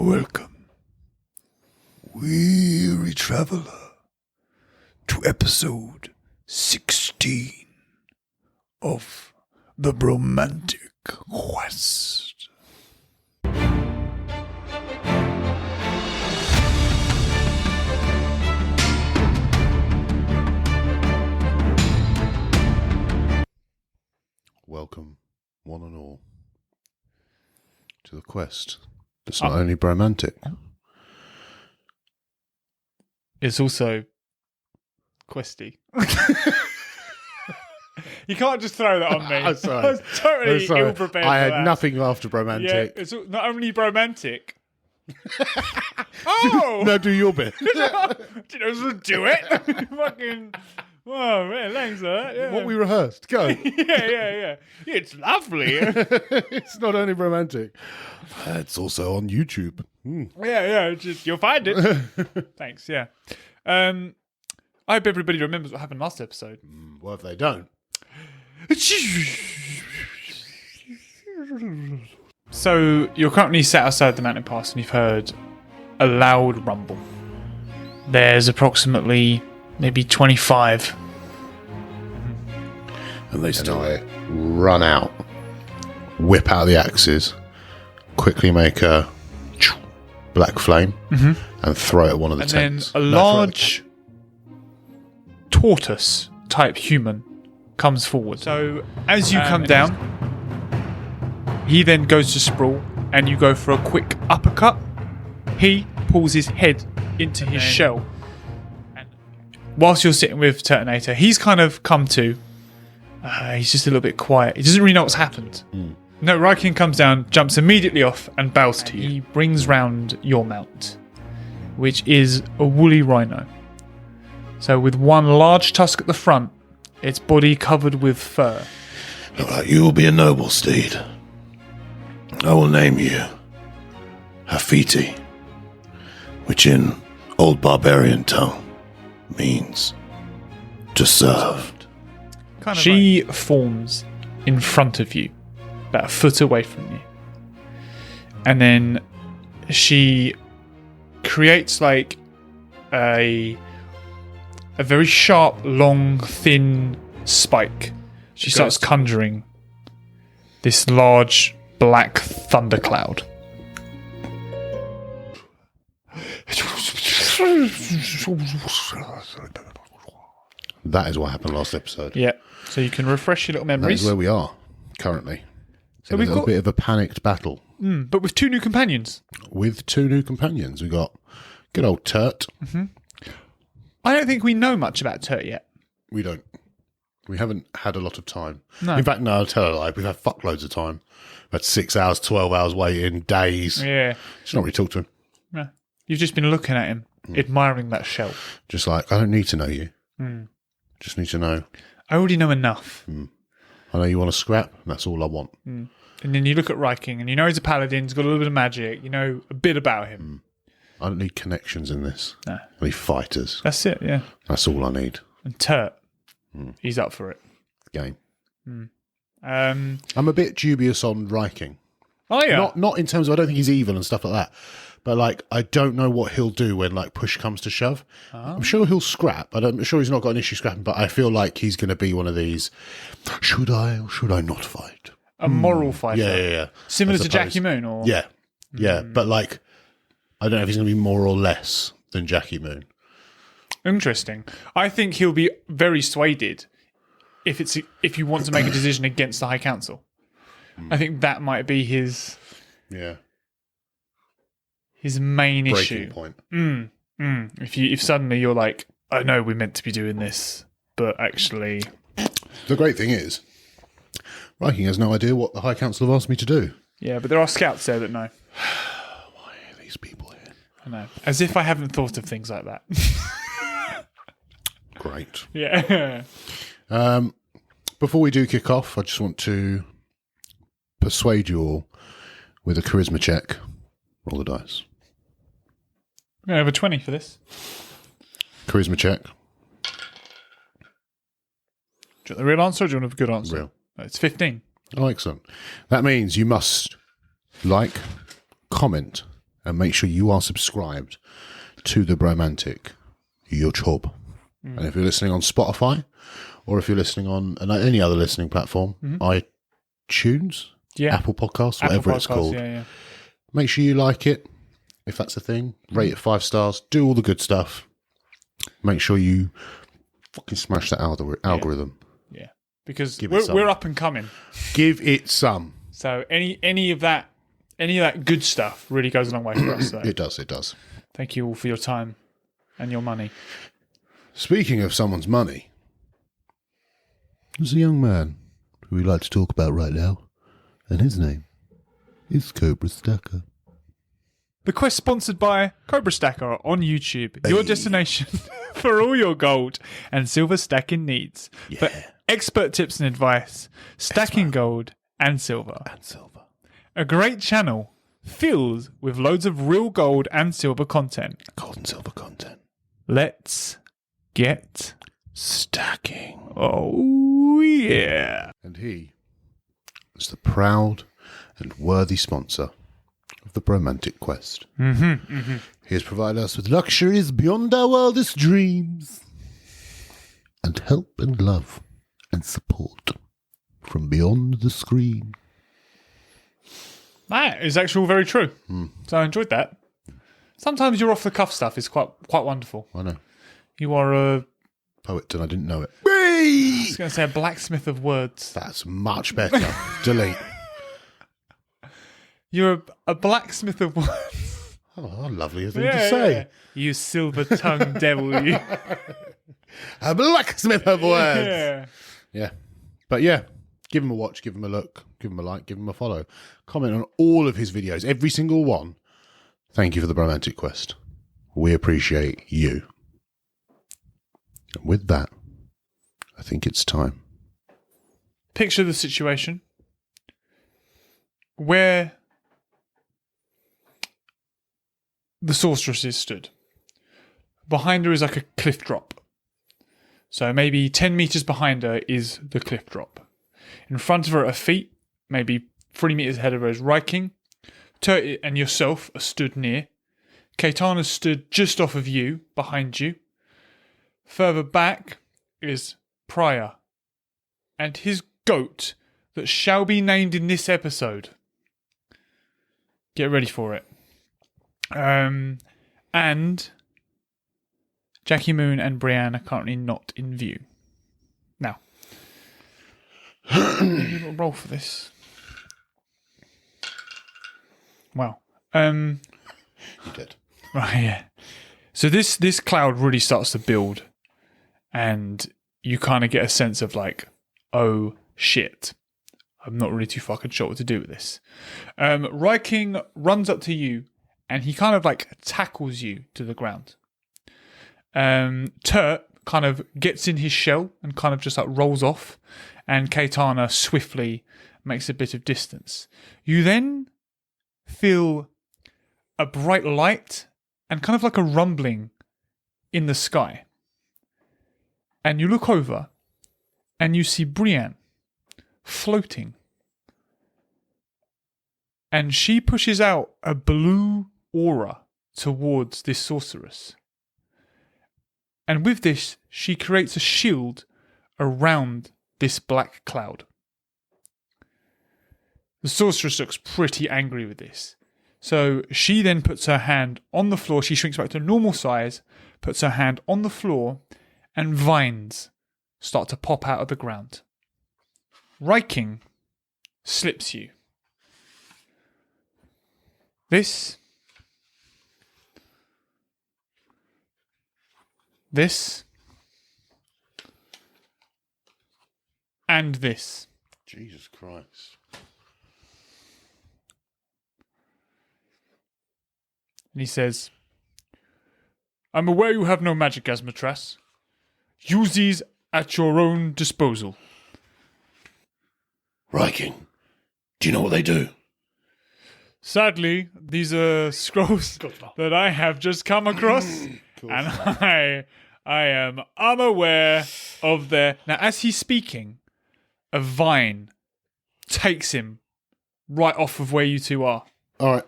Welcome, weary traveler, to episode 16 of the Bromantic Quest. Welcome, one and all, to the quest that's not only bromantic. It's also questy. You can't just throw that on me. I'm sorry. I was totally ill-prepared I for had that. nothing after bromantic. Yeah, it's not only bromantic. Oh! No, do your bit. Do do it. Fucking... Whoa, man, thanks for that. Yeah. What we rehearsed. Go. yeah. It's lovely. It's not only romantic. It's also on YouTube. Yeah, just, you'll find it. Thanks, yeah. I hope everybody remembers what happened last episode. Well, if they don't. So, you're currently sat outside the mountain pass and you've heard a loud rumble. There's approximately maybe 25. And I run out, whip out the axes, quickly make a black flame, and throw it at one of the And tents. then a large tortoise-type human comes forward. So, as you come down, he then goes to sprawl, and you go for a quick uppercut. He pulls his head into his shell. And whilst you're sitting with Turtonator, he's kind of come to. He's just a little bit quiet. He doesn't really know what's happened. No, Rykin comes down, jumps immediately off, and bows to you. He brings round your mount, which is a woolly rhino. So with one large tusk at the front, its body covered with fur. Alright, you will be a noble steed. I will name you Hafiti, which in old barbarian tongue means to serve. She forms in front of you, about a foot away from you. And then she creates like a very sharp, long, thin spike. She starts conjuring this large black thundercloud. That is what happened last episode. Yeah. So you can refresh your little That memories. is where we are currently. So In we've a little got- bit of a panicked battle But with two new companions. with two new companions. We got good old Turt. I don't think we know much about Turt yet. We don't. We haven't had a lot of time. No. In fact, no, I'll tell a lie. We've had fuckloads of time. We've had 6 hours, 12 hours waiting, days. Yeah. Just not really talk to him. No. You've just been looking at him, admiring that shell. Just like, I don't need to know you. Just need to know. I already know enough. I know you want to scrap. And that's all I want. And then you look at Ryking, and you know he's a paladin, he's got a little bit of magic, you know a bit about him. I don't need connections in this. No. I need fighters. That's it, yeah. That's all I need. And Turt, he's up for it. Game. Um, I'm a bit dubious on Ryking. oh, yeah. Not in terms of I don't think he's evil and stuff like that. But like I don't know what he'll do when like push comes to shove. I'm sure he'll scrap. I'm sure he's not got an issue scrapping, but I feel like he's going to be one of these. Should I or should I not fight? a moral fighter. Yeah. Similar I to Jackie suppose. Moon, or Yeah. But like, I don't know if he's going to be more or less than Jackie Moon. Interesting. I think he'll be very swayed if you want to make a decision against the High Council. I think that might be his main Breaking issue. point. If suddenly you're like, I know we're meant to be doing this, but actually, The great thing is, Viking has no idea what the High Council have asked me to do. yeah. But there are scouts there that know. Why are these people here? I know. As if I haven't thought of things like that. Great. Yeah. Before we do kick off, I just want to persuade you all with a charisma check. Roll the dice. We're over 20 for this. Charisma check. Do you want the real answer or do you want a good answer? Real. It's 15. Oh, excellent. That means you must like, comment, and make sure you are subscribed to the Bromantic YouTube. And if you're listening on Spotify, or if you're listening on any other listening platform, iTunes, Apple Podcasts, whatever it's called, make sure you like it, if that's a thing. Rate it 5 stars. Do all the good stuff. Make sure you fucking smash that algorithm. Yeah, because we're up and coming. Give it some. So any of that good stuff really goes a long way for us. So. It does. Thank you all for your time and your money. Speaking of someone's money, there's a young man who we'd like to talk about right now, and his name is Cobra Stacker. The quest sponsored by Cobra Stacker on YouTube, your destination for all your gold and silver stacking needs. Yeah. For expert tips and advice, stacking gold and silver. A great channel filled with loads of real gold and silver content. Gold and silver content. Let's get Stacking. Oh, yeah. And he is the proud and worthy sponsor of the Bromantic Quest. He has provided us with luxuries beyond our wildest dreams, and help and love and support from beyond the screen. That is actually all very true. So I enjoyed that. Sometimes your off-the-cuff stuff is quite wonderful. I know. You are a Poet, and I didn't know it. I was going to say a blacksmith of words. That's much better. Delete. You're a blacksmith of words. Oh, lovely thing to say. Yeah. You silver-tongued devil, you. A blacksmith of words. Yeah. Yeah. But yeah, give him a watch, give him a look, give him a like, give him a follow. Comment on all of his videos, every single one. Thank you for the Bromantic Quest. We appreciate you. And with that, I think it's time. Picture the situation where the sorceress is stood. Behind her is like a cliff drop. So maybe 10 meters behind her is the cliff drop. In front of her at her feet, maybe 3 meters ahead of her is Ryking. Turtle and yourself are stood near. Caetana stood just off of you, behind you. Further back is Prior and his goat that shall be named in this episode. Get ready for it. And Jackie Moon and Brienne are currently not in view. Now, roll for this. Wow. You did. Right, yeah. So this cloud really starts to build, and you kind of get a sense of like, oh shit, I'm not really too fucking sure what to do with this. Ryking runs up to you, and he kind of like tackles you to the ground. Turt kind of gets in his shell and kind of just like rolls off, and Caetana swiftly makes a bit of distance. You then feel a bright light and kind of like a rumbling in the sky. And you look over and you see Brienne floating. And she pushes out a blue aura towards this sorceress. And with this, she creates a shield around this black cloud. The sorceress looks pretty angry with this. So she then puts her hand on the floor. She shrinks back to normal size, puts her hand on the floor, and vines start to pop out of the ground. Ryking slips you. This, and this. Jesus Christ. And he says, I'm aware you have no magic, Gazzamatraz. Use these at your own disposal. Ryking, do you know what they do? Sadly, these are scrolls that I have just come across, and I am unaware of their... Now, as he's speaking, a vine takes him right off of where you two are. All right.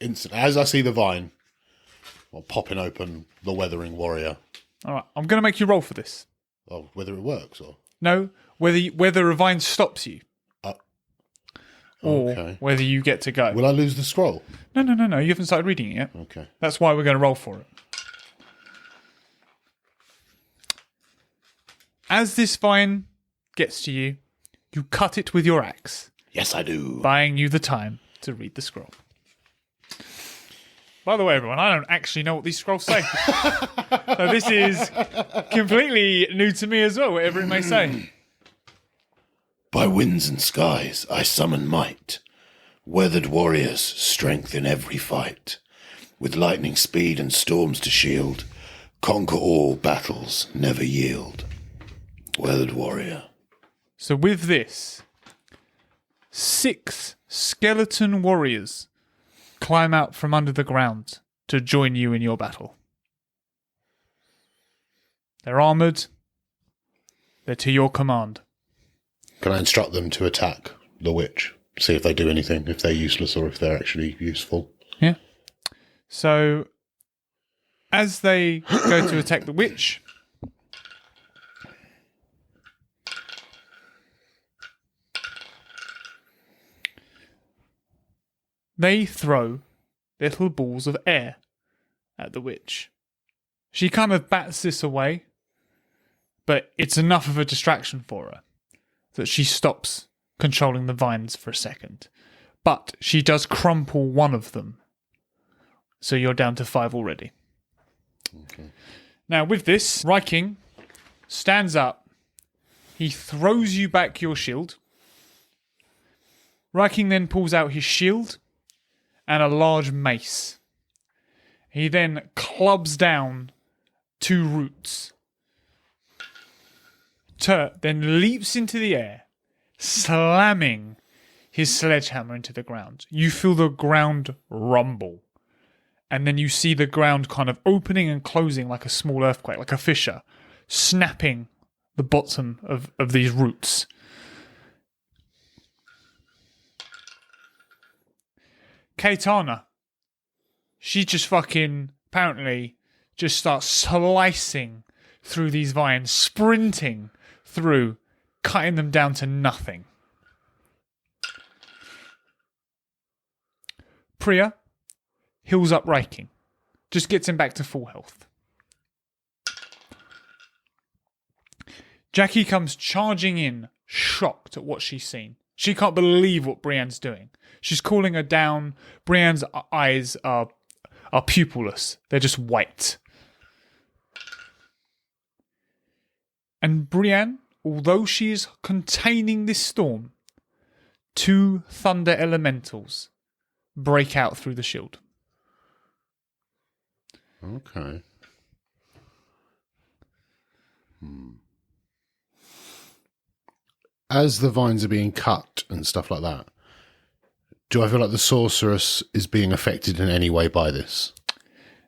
instant. As I see the vine, I'm popping open the Weathering Warrior. All right, I'm going to make you roll for this. Oh, whether it works or... No, whether a vine stops you. Or okay. whether you get to go. Will I lose the scroll? No. You haven't started reading it yet. Okay. That's why we're going to roll for it. As this vine gets to you, you cut it with your axe, Yes, I do. buying you the time to read the scroll. By the way, everyone, I don't actually know what these scrolls say. So this is completely new to me as well, whatever it may say. By winds and skies I summon might, weathered warriors, strength in every fight. With lightning speed and storms to shield, conquer all battles, never yield. Weathered warrior. So with this, 6 skeleton warriors climb out from under the ground to join you in your battle. They're armoured. They're to your command. Can I instruct them to attack the witch? See if they do anything, if they're useless or if they're actually useful. Yeah. So, as they go to attack the witch, they throw little balls of air at the witch. She kind of bats this away, but it's enough of a distraction for her that she stops controlling the vines for a second. But she does crumple one of them. So you're down to 5 already. Okay. Now with this, Ryking stands up. He throws you back your shield. Ryking then pulls out his shield and a large mace. He then clubs down 2 roots. Turt then leaps into the air, slamming his sledgehammer into the ground. You feel the ground rumble. And then you see the ground kind of opening and closing like a small earthquake, like a fissure, snapping the bottom of these roots. Kaitana, she just fucking apparently just starts slicing through these vines, sprinting through, cutting them down to nothing. Priya heals up Ryking, just gets him back to full health. Jackie comes charging in, shocked at what she's seen. She can't believe what Brienne's doing. She's calling her down. Brienne's eyes are pupilless. They're just white. And Brienne, although she is containing this storm, 2 thunder elementals break out through the shield. Okay. As the vines are being cut and stuff like that, do I feel like the sorceress is being affected in any way by this?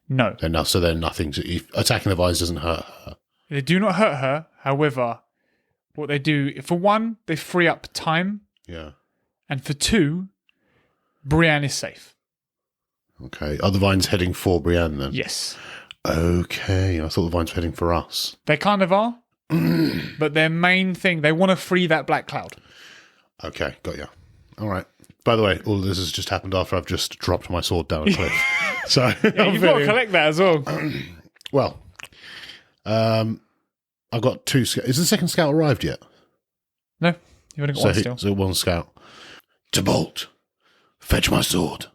No. So they're nothing to... Attacking the vines doesn't hurt her. They do not hurt her. However, what they do, for 1, they free up time. Yeah. And for 2, Brienne is safe. Okay. Are the vines heading for Brienne then? Yes. Okay. I thought the vines were heading for us. They kind of are. But their main thing, they want to free that black cloud. Okay. Got you. All right. By the way, all of this has just happened after I've just dropped my sword down a cliff. So Yeah, you've got to collect that as well. Well, I've got 2 scouts. Is the second scout arrived yet? No, you've only got one still. So 1 scout. To bolt. Fetch my sword.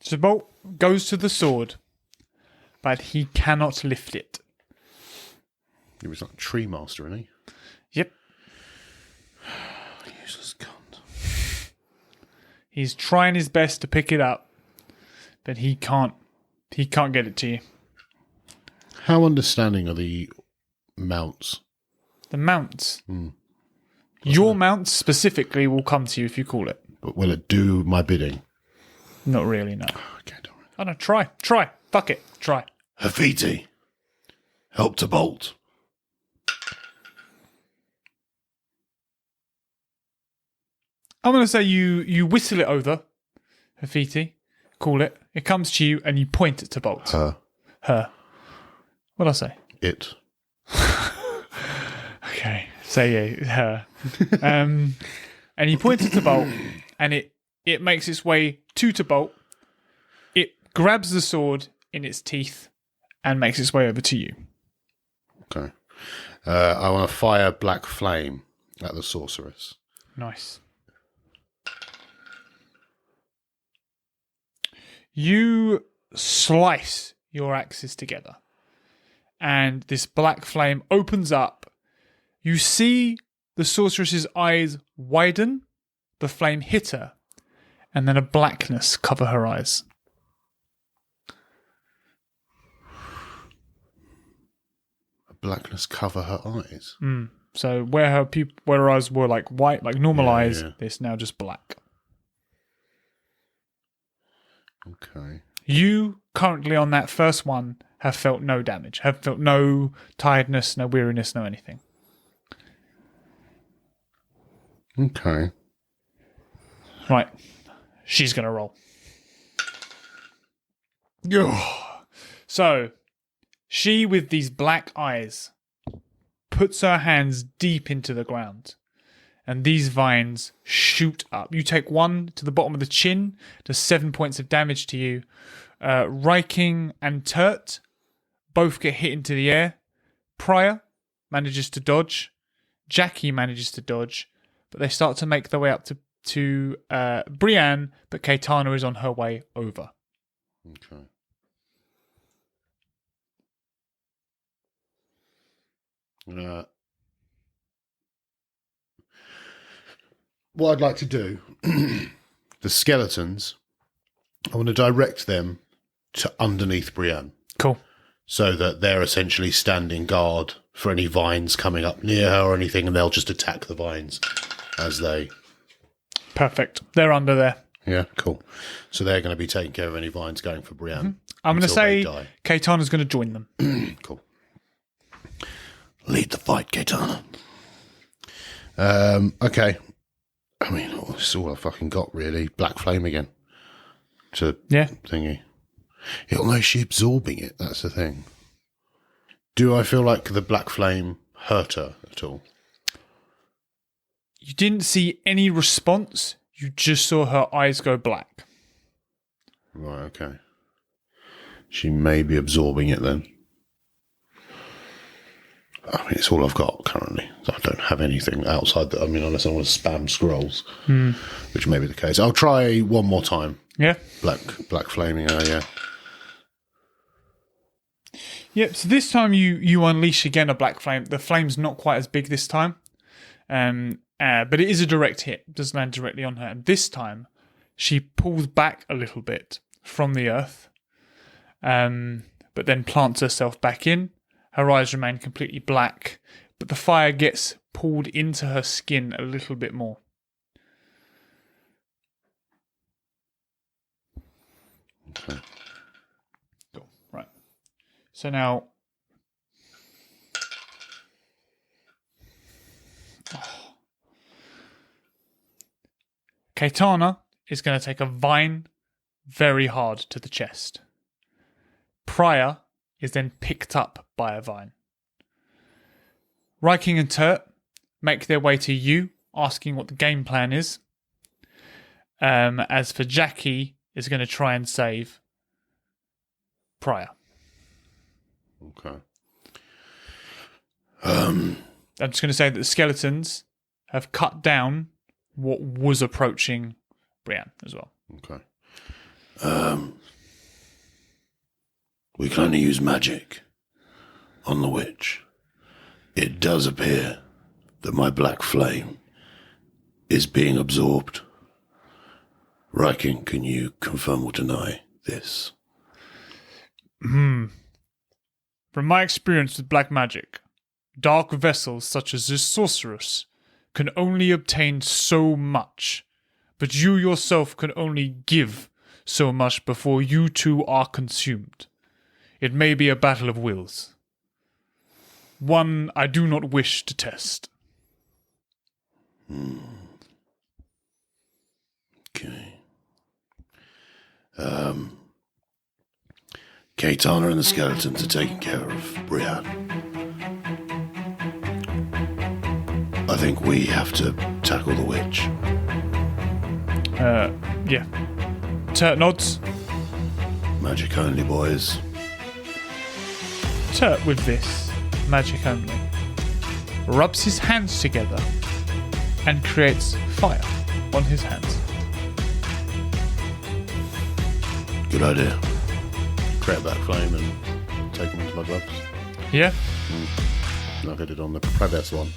So Bolt goes to the sword, but he cannot lift it. He was like a tree master, isn't he? Yep. Useless cunt. He's trying his best to pick it up, but he can't get it to you. How understanding are the mounts? The mounts. Your mounts specifically will come to you if you call it. But will it do my bidding? Not really, no. Okay, don't worry. I don't know. Try. Fuck it. Try. Hafiti. Help to bolt. I'm going to say you whistle it over, Hafiti, call it. It comes to you and you point it to Bolt. Her. What'd I say? It. Okay, say her. And you point it to Bolt and it makes its way to Bolt. It grabs the sword in its teeth and makes its way over to you. Okay. I want to fire black flame at the sorceress. Nice. You slice your axes together, and this black flame opens up. You see the sorceress's eyes widen, the flame hit her, and then a blackness cover her eyes. A blackness cover her eyes? So where her eyes were like white, like normal eyes, it's now just black. Okay. You, currently on that first one, have felt no damage, have felt no tiredness, no weariness, no anything. Okay. Right. She's going to roll. So, she, with these black eyes, puts her hands deep into the ground. And these vines shoot up. You take one to the bottom of the chin, does 7 points of damage to you. Riking and Turt both get hit into the air. Pryor manages to dodge. Jackie manages to dodge. But they start to make their way up to Brienne, but Caetana is on her way over. Okay. What I'd like to do, the skeletons, I want to direct them to underneath Brienne. Cool. So that they're essentially standing guard for any vines coming up near her or anything, and they'll just attack the vines as they... Perfect. They're under there. Yeah, cool. So they're going to be taking care of any vines going for Brienne. Mm-hmm. I'm going to say Caetana's going to join them. Cool. Lead the fight, Caetana. Okay. I mean, it's all I fucking got, really. Black flame again. Thingy. It'll know she's absorbing it. That's the thing. Do I feel like the black flame hurt her at all? You didn't see any response. You just saw her eyes go black. Right, okay. She may be absorbing it then. I mean, it's all I've got currently. I don't have anything outside that. I mean, unless I want to spam scrolls, which may be the case. I'll try one more time. Yeah. Black flaming her, yeah. Yep, so this time you unleash again a black flame. The flame's not quite as big this time. But it is a direct hit. It does land directly on her. And this time, she pulls back a little bit from the earth, but then plants herself back in. Her eyes remain completely black, but the fire gets pulled into her skin a little bit more. Okay. Cool. Right. So now... Caetana is going to take a vine very hard to the chest. Pryor is then picked up by a vine. Riking and Turt make their way to you, asking what the game plan is. As for Jackie, is going to try and save Pryor. Okay. I'm just going to say that the skeletons have cut down what was approaching Brienne as well. Okay. We can only use magic on the witch. It does appear that my black flame is being absorbed. Riking, can you confirm or deny this? From my experience with black magic, dark vessels such as this sorceress can only obtain so much, but you yourself can only give so much before you too are consumed. It may be a battle of wills. One I do not wish to test. Okay. Katana and the skeletons are taking care of Brienne. I think we have to tackle the witch. Yeah. Turt nods. Magic only, boys. Turt, with this, magic only, rubs his hands together and creates fire on his hands. Good idea. Create that flame and take them into my gloves. Yeah? Like I did on the previous one.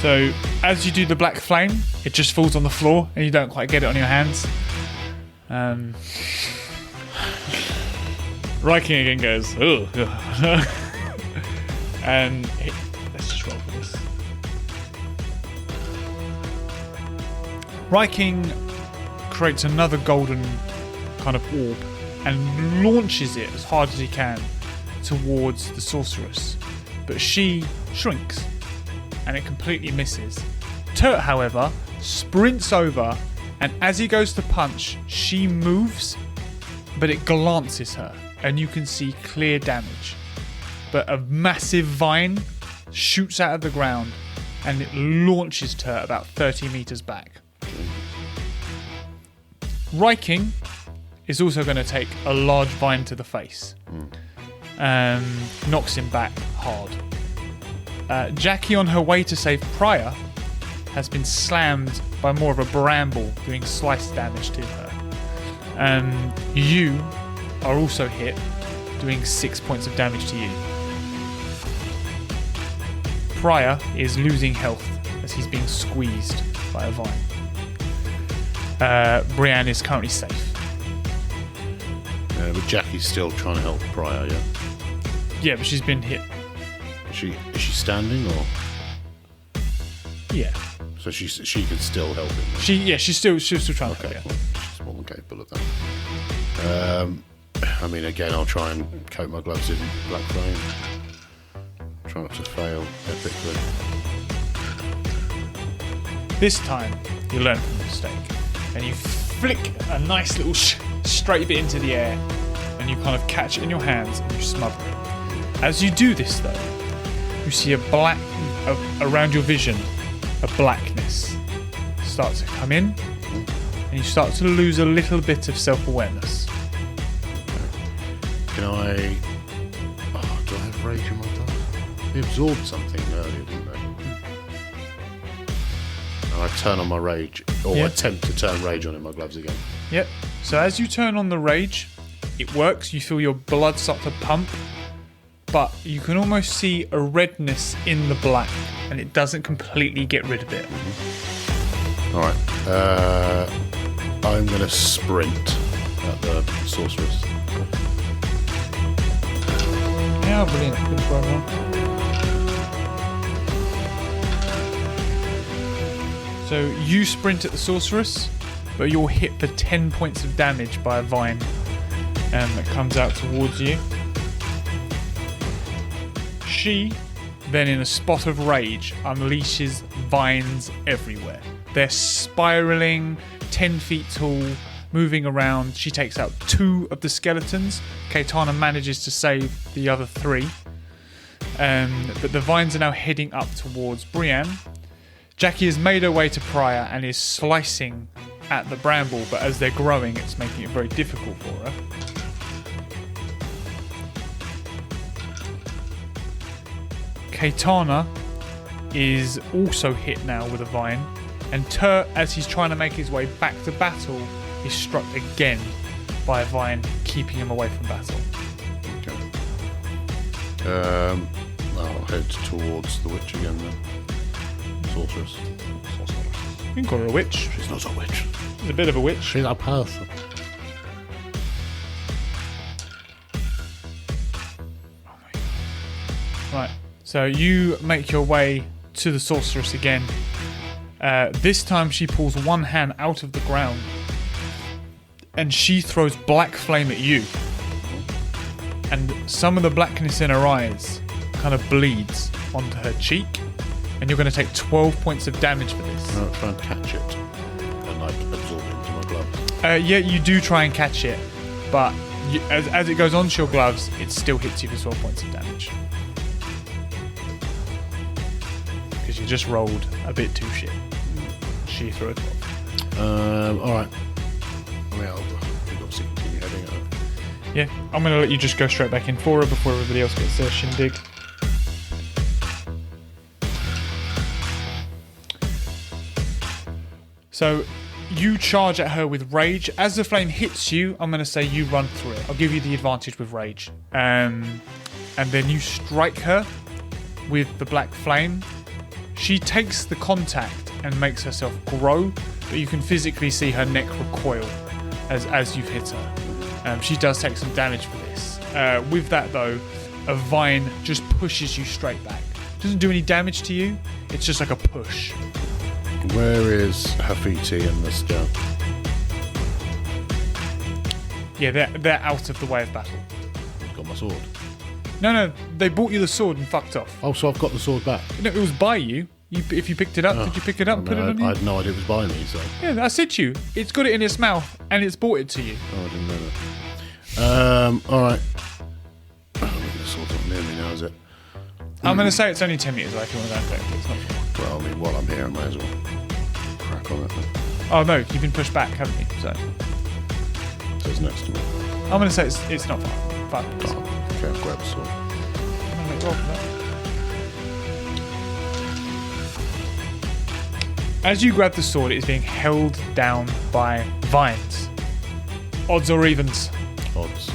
So, as you do the black flame, it just falls on the floor and you don't quite get it on your hands. Riking again goes, ugh. And let's just roll for this. Riking creates another golden kind of orb and launches it as hard as he can towards the sorceress. But she shrinks and it completely misses. Turt, however, sprints over, and as he goes to punch, she moves, but it glances her and you can see clear damage. But a massive vine shoots out of the ground and it launches Turt about 30 meters back. Riking is also going to take a large vine to the face. Knocks him back hard. Jackie, on her way to save Priya, has been slammed by more of a bramble, doing slice damage to her. You are also hit, doing 6 points of damage to you. Priya is losing health as he's being squeezed by a vine. Brienne is currently safe. But Jackie's still trying to help Priya, yeah? Yeah, but she's been hit. Is she standing or? Yeah. So she can still help him. She's still trying to help. Well, she's more than capable of that. I mean, again, I'll try and coat my gloves in black flame. Try not to fail epically. This time, you learn from the mistake, and you flick a nice little straight bit into the air, and you kind of catch it in your hands and you smother it. As you do this, though, you see around your vision, a blackness start to come in, and you start to lose a little bit of self-awareness. Can I? Oh, do I have rage in my gloves? They absorbed something earlier, didn't they? And I turn on my rage, or attempt to turn rage on in my gloves again. Yep. So as you turn on the rage, it works. You feel your blood start to pump, but you can almost see a redness in the black, and it doesn't completely get rid of it. All right. I'm going to sprint at the sorceress. Yeah, brilliant. Good for everyone. So you sprint at the sorceress, but you're hit for 10 points of damage by a vine that comes out towards you. She, then in a spot of rage, unleashes vines everywhere. They're spiraling, 10 feet tall, moving around. She takes out 2 of the skeletons. Katana manages to save the other 3. But the vines are now heading up towards Brienne. Jackie has made her way to Priya and is slicing at the bramble, but as they're growing, it's making it very difficult for her. Katana is also hit now with a vine, and Turt, as he's trying to make his way back to battle, is struck again by a vine, keeping him away from battle. Okay. I'll head towards the witch again then. Sorceress. You can call her a witch. She's not a witch. She's a bit of a witch. She's a person. Oh my God. Right. So you make your way to the sorceress again. This time she pulls one hand out of the ground and she throws black flame at you. And some of the blackness in her eyes kind of bleeds onto her cheek. and you're going to take 12 points of damage for this. I'll try and catch it and like absorb it into my gloves. Yeah, you do try and catch it, but as it goes onto your gloves, it still hits you for 12 points of damage. Because you just rolled a bit too shit. She threw a 12. Alright. I mean, I'll obviously continue heading over. Yeah, I'm going to let you just go straight back in for her before everybody else gets their shindig. So you charge at her with rage. As the flame hits you, I'm going to say you run through it. I'll give you the advantage with rage. And then you strike her with the black flame. She takes the contact and makes herself grow, but you can physically see her neck recoil as you've hit her. She does take some damage for this. With that though, a vine just pushes you straight back. Doesn't do any damage to you. It's just like a push. Where is Hafiti and this girl? Yeah, they're out of the way of battle. I've got my sword. No, they bought you the sword and fucked off. Oh, so I've got the sword back. No, it was by you. If you picked it up, did you pick it up and put it on you? I had no idea it was by me, so... Yeah, I said to you. It's got it in its mouth and it's brought it to you. Oh, I didn't know that. Alright. The sword's not near me now, is it? I'm going to say it's only 10 metres away if you want to go and take it. It's not far. Well, I mean, while I'm here, I may as well crack on it. Oh, no, you've been pushed back, haven't you? So it's next to me. I'm going to say it's not far. 5 minutes. Oh, okay, I'll grab the sword. I'm going to make roll for that. As you grab the sword, it is being held down by vines. Odds or evens? Odds.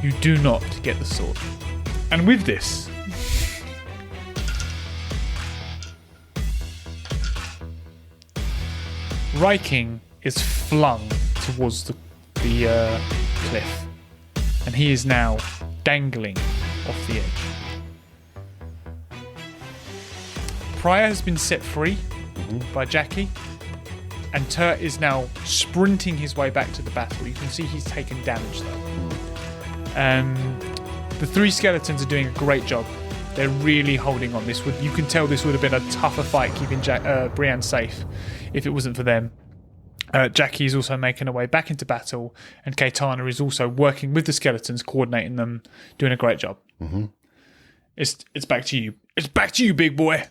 You do not get the sword. And with this, Ryking is flung towards the cliff, and he is now dangling off the edge. Pryor has been set free by Jackie, and Turt is now sprinting his way back to the battle. You can see he's taken damage though. The three skeletons are doing a great job. They're really holding on. You can tell this would have been a tougher fight keeping Brienne safe if it wasn't for them. Jackie is also making her way back into battle, and Caetana is also working with the skeletons, coordinating them, doing a great job. Mm-hmm. It's back to you. It's back to you, big boy.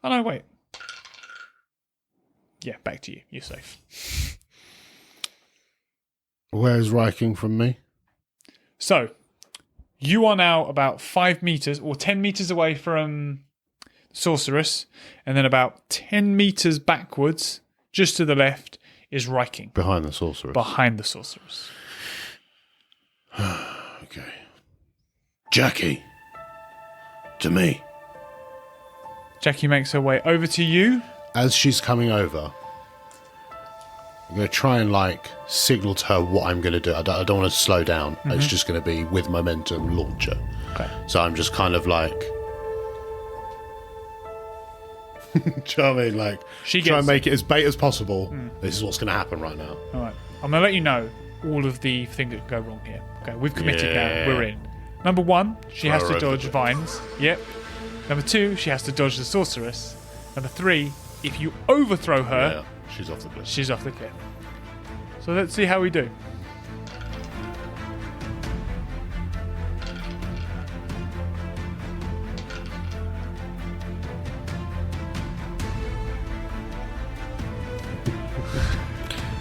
Oh no, wait. Yeah, back to you. You're safe. Where's Ryking from me? So, you are now about 5 meters or 10 meters away from Sorceress, and then about 10 meters backwards, just to the left, is Ryking. Behind the Sorceress. Behind the Sorceress. Okay. Jackie. To me. Jackie makes her way over to you. As she's coming over, I'm going to try and signal to her what I'm going to do. I don't want to slow down. Mm-hmm. It's just going to be with momentum launcher. Okay. So I'm just kind of do you know what I mean? Try and make it as bait as possible. This is what's going to happen right now. All right. I'm going to let you know all of the things that can go wrong here. Okay, we've committed now. We're in. Number 1, she has to dodge vines. Yep. Number 2, she has to dodge the Sorceress. Number 3, if you overthrow her, she's off the cliff. She's off the cliff. So let's see how we do.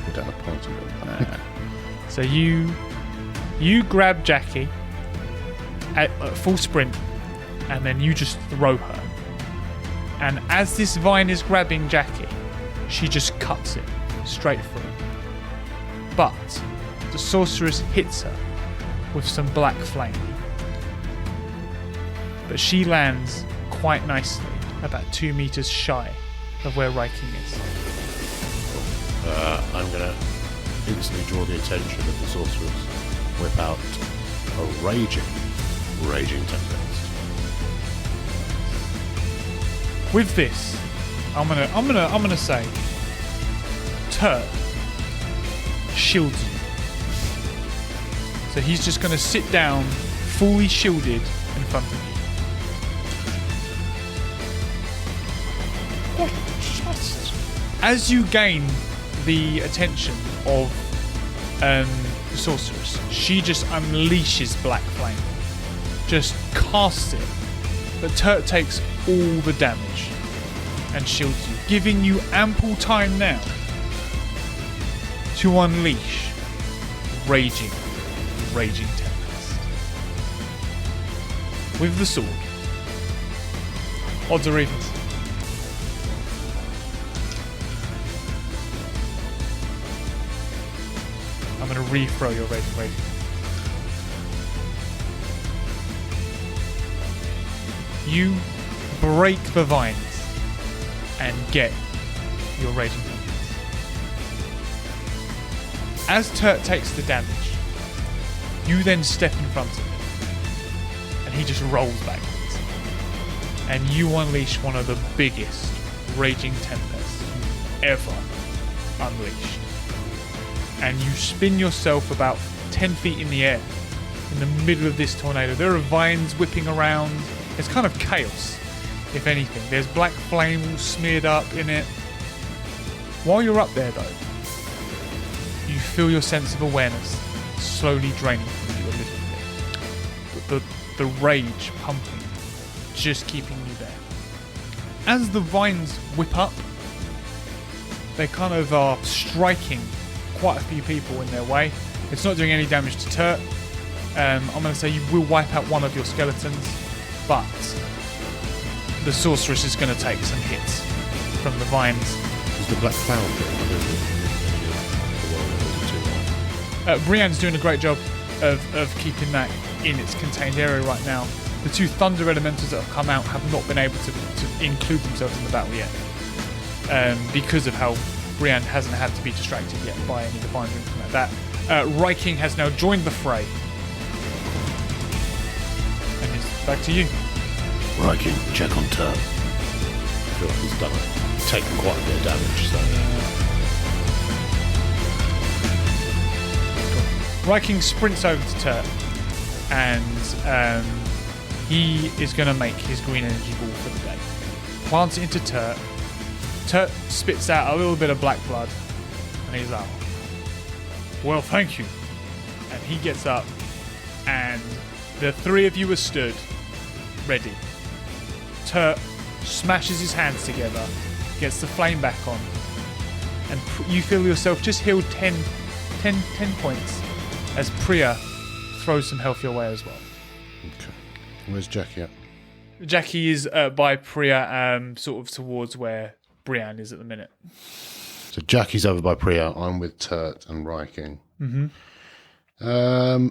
We're down a party. So you grab Jackie at full sprint, and then you just throw her. And as this vine is grabbing Jackie, she just cuts it straight through. But the Sorceress hits her with some black flame. But she lands quite nicely, about 2 meters shy of where Ryking is. I'm going to instantly draw the attention of the Sorceress. Whip out a raging tempest. With this, I'm gonna say, Turt shields you. So he's just gonna sit down, fully shielded, in front of you. As you gain the attention of the sorceress, she just unleashes black flame, just casts it, but Turt takes all the damage and shields you, giving you ample time now to unleash raging tempest with the sword. Odds or evens? I'm going to re-throw your raging. You break the vines and get your raging tempest. As Turt takes the damage, you then step in front of him, and he just rolls backwards. And you unleash one of the biggest raging tempests you've ever unleashed. And you spin yourself about 10 feet in the air, in the middle of this tornado. There are vines whipping around. It's kind of chaos, if anything. There's black flame all smeared up in it. While you're up there, though, you feel your sense of awareness slowly draining from you a little bit. The rage pumping, just keeping you there. As the vines whip up, they kind of are striking quite a few people in their way. It's not doing any damage to Turt. I'm going to say you will wipe out one of your skeletons, but the sorceress is going to take some hits from the vines. Is the black cloud Brienne's doing a great job of keeping that in its contained area right now. The two thunder elementals that have come out have not been able to include themselves in the battle yet, because of how Brienne hasn't had to be distracted yet by any of the vines or anything like that. Ryking has now joined the fray. And it's back to you. Ryking, check on Turt. I feel like he's done it. Taken quite a bit of damage, so... Ryking sprints over to Turt, and he is going to make his green energy ball for the day. Plants it into Turt. Turt spits out a little bit of black blood, and he's like, well, thank you. And he gets up, and the three of you are stood, ready. Turt smashes his hands together, gets the flame back on, and you feel yourself just healed 10 points as Priya throws some health your way as well. Okay. Where's Jackie at? Jackie is by Priya, sort of towards where Brienne is at the minute. So Jackie's over by Priya. I'm with Turt and Ryking. Mm-hmm.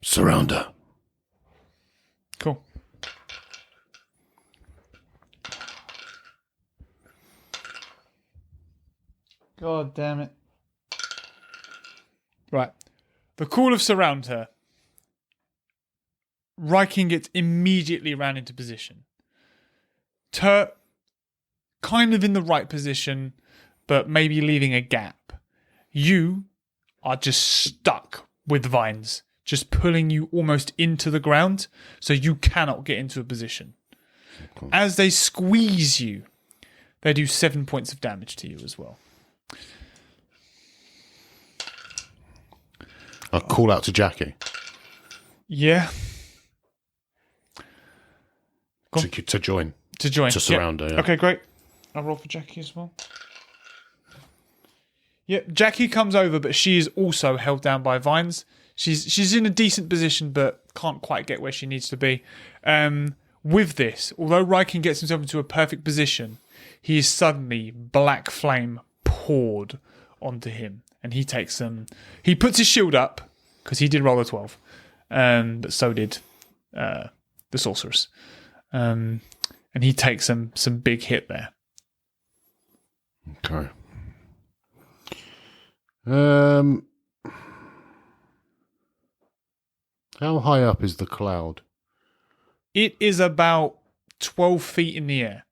Surround her. Cool. God damn it. Right. The call of surround her. Ryking gets immediately ran into position. Turt kind of in the right position, but maybe leaving a gap. You are just stuck with vines, just pulling you almost into the ground, so you cannot get into a position. Cool. As they squeeze you, they do 7 points of damage to you as well. I'll call out to Jackie. Yeah. To join. To join. To surround her, yeah. Okay, great. I'll roll for Jackie as well. Yep, Jackie comes over, but she is also held down by vines. She's in a decent position, but can't quite get where she needs to be. With this, although Ryking gets himself into a perfect position, he is suddenly black flame poured onto him. And he takes some... He puts his shield up, because he did roll a 12. But so did the sorceress. And he takes some big hit there. Okay. How high up is the cloud? It is about 12 feet in the air.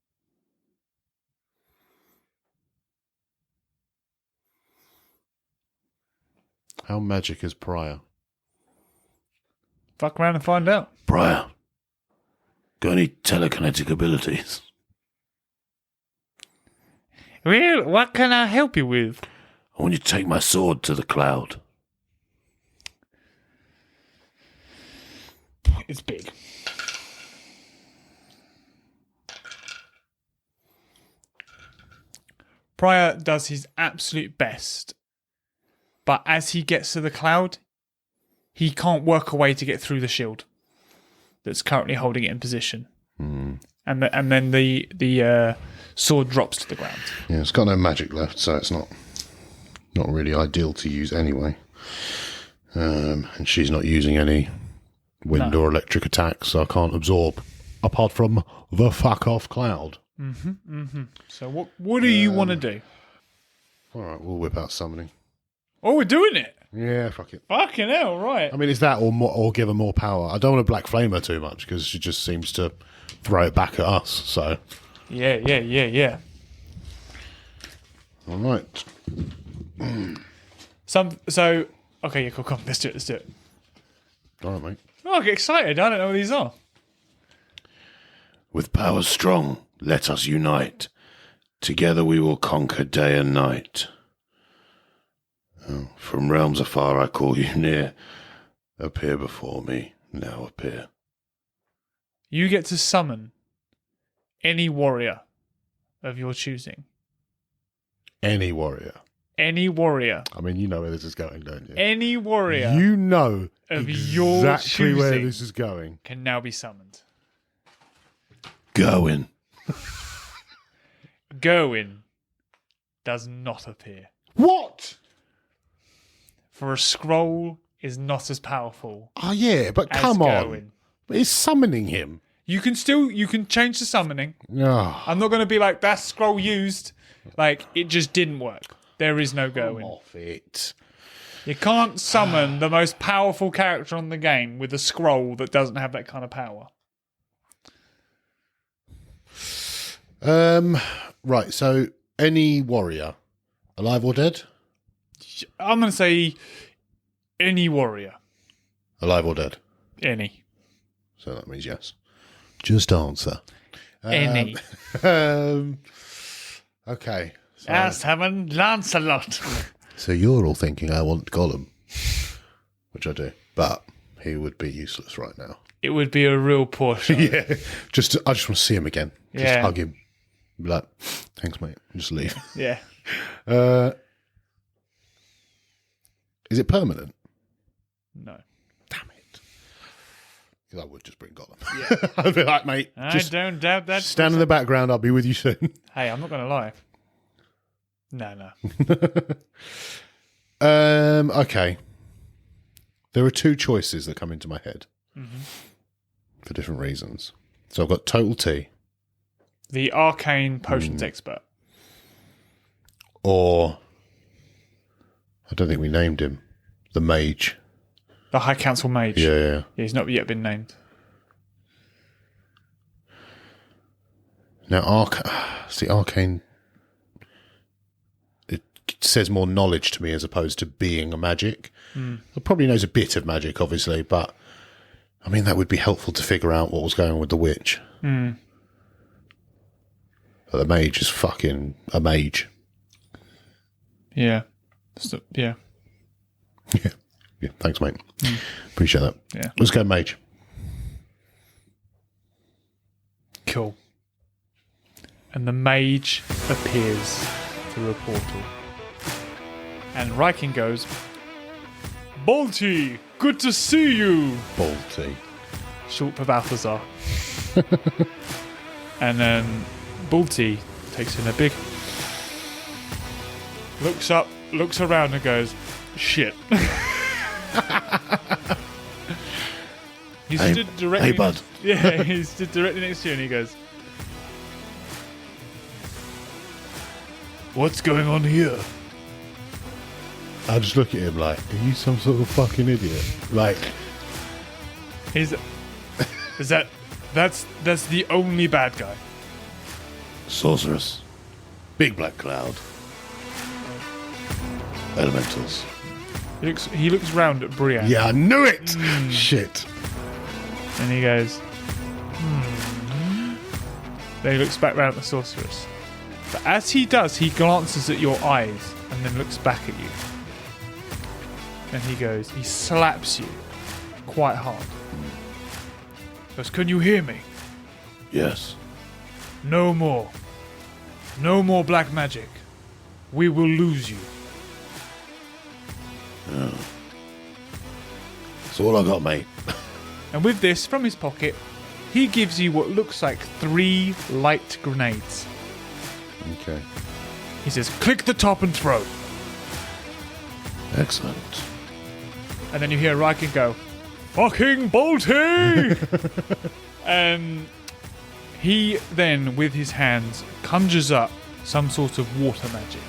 How magic is Priya? fuck around and find out. Briar, got any telekinetic abilities? Well, what can I help you with? I want you to take my sword to the cloud. It's big. Pryor does his absolute best, but as he gets to the cloud, he can't work a way to get through the shield that's currently holding it in position. And then the sword drops to the ground. Yeah, it's got no magic left, so it's not really ideal to use anyway. And she's not using any wind or electric attacks, so I can't absorb, apart from the fuck off cloud. So what do you want to do? All right, we'll whip out summoning. Oh, we're doing it. Yeah, fuck it. Fucking hell, right. I mean, it's that or give her more power. I don't want to black flame her too much because she just seems to throw it back at us. So Yeah. all right. Okay, yeah, cool, come. Let's do it. All right, mate. Oh, I get excited. I don't know what these are. With power strong, let us unite. Together we will conquer day and night. Oh, from realms afar I call you near. Appear before me, now appear. You get to summon any warrior of your choosing. Any warrior. Any warrior. I mean, you know where this is going, don't you? Any warrior You know of your exactly where choosing this is going. can now be summoned. Going. Gerwin does not appear. What? For a scroll is not as powerful Oh, yeah, but as come on. Gerwin. It's summoning him. You can change the summoning. Oh, I'm not going to be like, that scroll used. Like, it just didn't work. There is no come Gerwin. off it. You can't summon the most powerful character on the game with a scroll that doesn't have that kind of power. Right, so any warrior, alive or dead? I'm going to say any warrior. Alive or dead? Any. So that means yes. Just answer. Any. Okay. So, I summon Lancelot. so you're all thinking I want Gollum, which I do, but he would be useless right now. It would be a real poor show. Yeah, I just want to see him again. Just Yeah. hug him. Be like, thanks, mate. And just leave. Yeah. Is it permanent? No. Damn it. Because I would just bring Gollum. Yeah. I'd be like, mate, I just don't doubt that. stand in the background. I'll be with you soon. Hey, I'm not going to lie. No. Okay. There are two choices that come into my head for different reasons. So I've got Total T. The arcane potions expert. Or, I don't think we named him, the mage. The High Council mage. Yeah. He's not yet been named. Now, arcane, it says more knowledge to me as opposed to being a magic. He probably knows a bit of magic, obviously, but I mean, that would be helpful to figure out what was going on with the witch. But the mage is fucking a mage. Yeah. Yeah. Yeah, thanks, mate. Appreciate that. Yeah. Let's go mage. Cool. And the mage appears through a portal. And Riken goes, Balti, good to see you. Balti. Short for Balthazar. And then Balti takes in a big... Looks up, looks around and goes, shit. He's stood directly... Hey, bud. Yeah, he's stood directly next to you and he goes, what's going on here? I just look at him like, are you some sort of fucking idiot? Like, That's the only bad guy. Sorceress. Big black cloud. Elementals. He looks round at Brienne. yeah, I knew it! Shit. And he goes, Then he looks back round at the sorceress. But as he does, he glances at your eyes and then looks back at you. And he slaps you quite hard. He goes, can you hear me? Yes. No more. No more black magic. We will lose you. Yeah. That's all I got, mate. And with this, from his pocket, he gives you what looks like 3 light grenades. Okay. He says, click the top and throw. Excellent. And then you hear Riken go, fucking Bolty! He then, with his hands, conjures up some sort of water magic.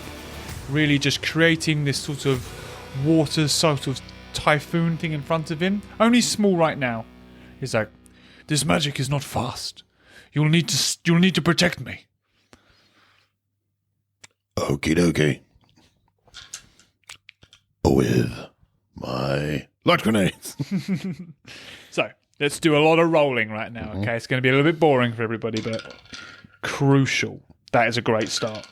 Really just creating this sort of water sort of typhoon thing in front of him. Only small right now. He's like, this magic is not fast. You'll need to protect me. Okie dokie. With my light grenades. So, let's do a lot of rolling right now, okay? It's going to be a little bit boring for everybody, but crucial. That is a great start.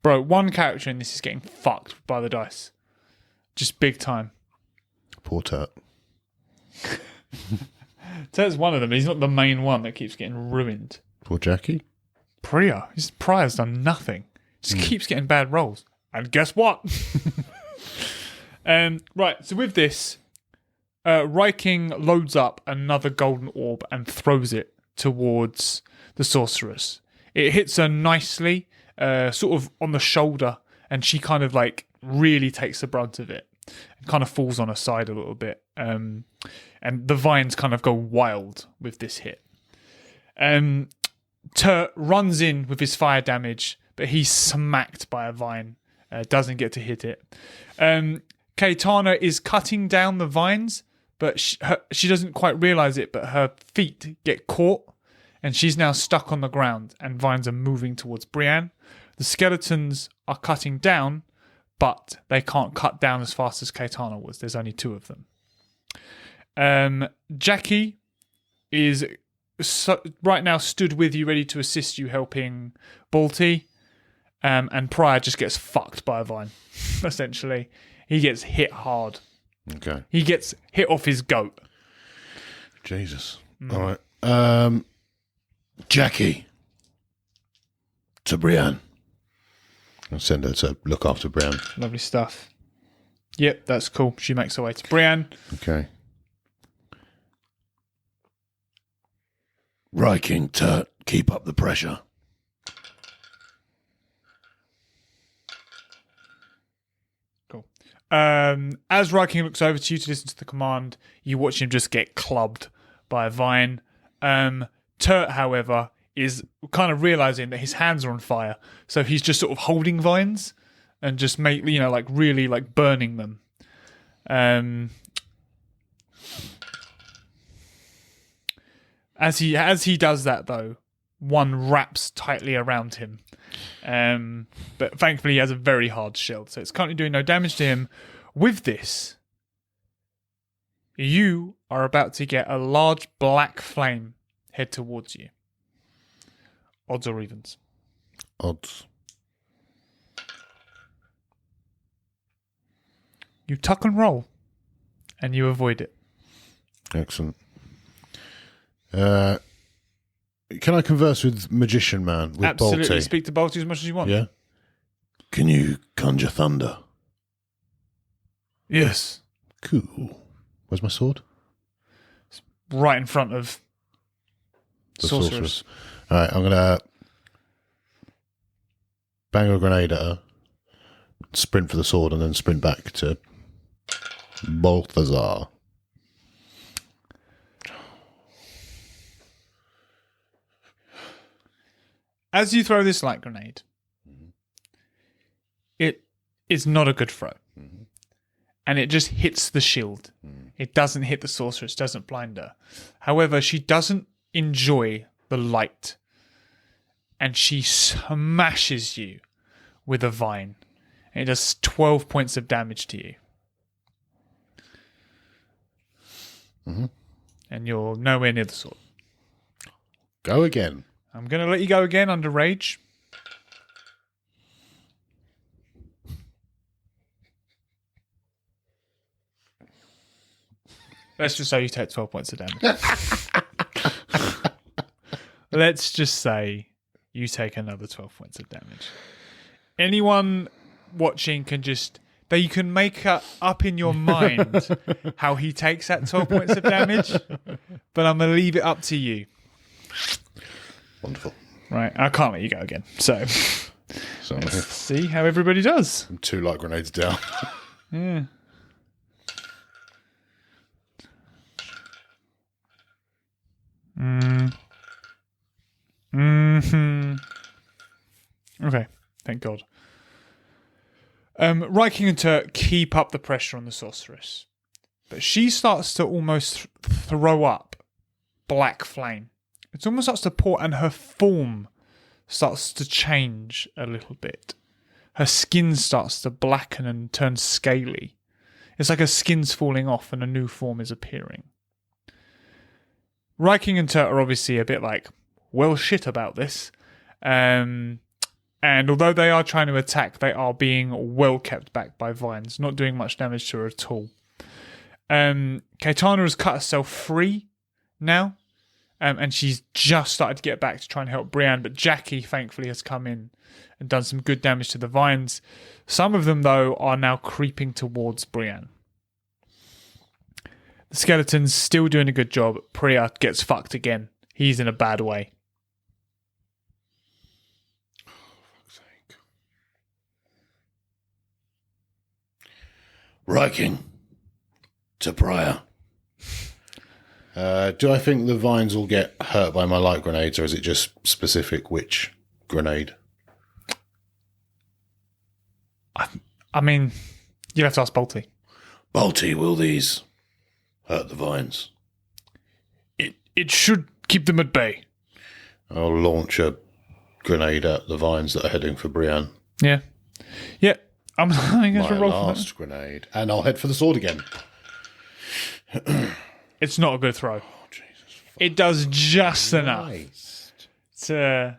Bro, one character in this is getting fucked by the dice. Just big time. Poor Turt. Turt's one of them. He's not the main one that keeps getting ruined. Poor Jackie. Priya's done nothing. Just keeps getting bad rolls. And guess what? Right, so with this, Riking loads up another golden orb and throws it towards the sorceress. It hits her nicely, sort of on the shoulder, and she kind of like really takes the brunt of it. It kind of falls on her side a little bit. And the vines kind of go wild with this hit. Turt runs in with his fire damage, but he's smacked by a vine. Doesn't get to hit it. Caetana is cutting down the vines, but she doesn't quite realise it, but her feet get caught, and she's now stuck on the ground, and vines are moving towards Brienne. The skeletons are cutting down, but they can't cut down as fast as Caetana was. There's only 2 of them. Jackie is right now stood with you, ready to assist you, helping Balti. And Pryor just gets fucked by a vine, essentially. He gets hit hard. Okay. He gets hit off his goat. Jesus. All right. Jackie. To Brienne. I'll send her to look after Brienne. Lovely stuff. Yep, that's cool. She makes her way to Brienne. Okay. Riking, Turt, keep up the pressure. Cool. As Riking looks over to you to listen to the command, you watch him just get clubbed by a vine. Turt, however, is kind of realizing that his hands are on fire, so he's just sort of holding vines and just really burning them. As he does that, though, one wraps tightly around him. But thankfully he has a very hard shield, so it's currently doing no damage to him. With this, you are about to get a large black flame head towards you. Odds or evens? Odds. You tuck and roll, and you avoid it. Excellent. Can I converse with Magician Man, with Absolutely. Balti? Speak to Balti as much as you want. Yeah? Can you conjure thunder? Yes. Cool. Where's my sword? Right in front of The Sorceress. All right, I'm going to bang a grenade at her, sprint for the sword, and then sprint back to Balthazar. As you throw this light grenade, it is not a good throw. And it just hits the shield. It doesn't hit the sorceress, doesn't blind her. However, she doesn't enjoy the light. And she smashes you with a vine. And it does 12 points of damage to you. And you're nowhere near the sword. Go again. I'm going to let you go again under rage. Let's just say you take 12 points of damage. Let's just say you take another 12 points of damage. Anyone watching can just... You can make up in your mind how he takes that 12 points of damage, but I'm going to leave it up to you. Wonderful. Right, I can't let you go again. So let's see how everybody does. I'm 2 light grenades down. Yeah. Okay, thank God. Riking and Turk keep up the pressure on the sorceress, but she starts to almost throw up black flame. It almost starts to pour, and her form starts to change a little bit. Her skin starts to blacken and turn scaly. It's like her skin's falling off and a new form is appearing. Riking and Turk are obviously a bit like, well, shit about this. And although they are trying to attack, they are being well kept back by vines, not doing much damage to her at all. Caetana has cut herself free now, and she's just started to get back to try and help Brienne, but Jackie, thankfully, has come in and done some good damage to the vines. Some of them, though, are now creeping towards Brienne. The skeleton's still doing a good job. Priya gets fucked again. He's in a bad way. Riking to Priya. Do I think the vines will get hurt by my light grenades, or is it just specific which grenade? I mean, you'll have to ask Bolty. Bolty, will these hurt the vines? It should keep them at bay. I'll launch a grenade at the vines that are heading for Brienne. Yeah. Yeah. I'm going to My roll for last grenade. And I'll head for the sword again. It's not a good throw. Oh, Jesus. It does just enough Nice. to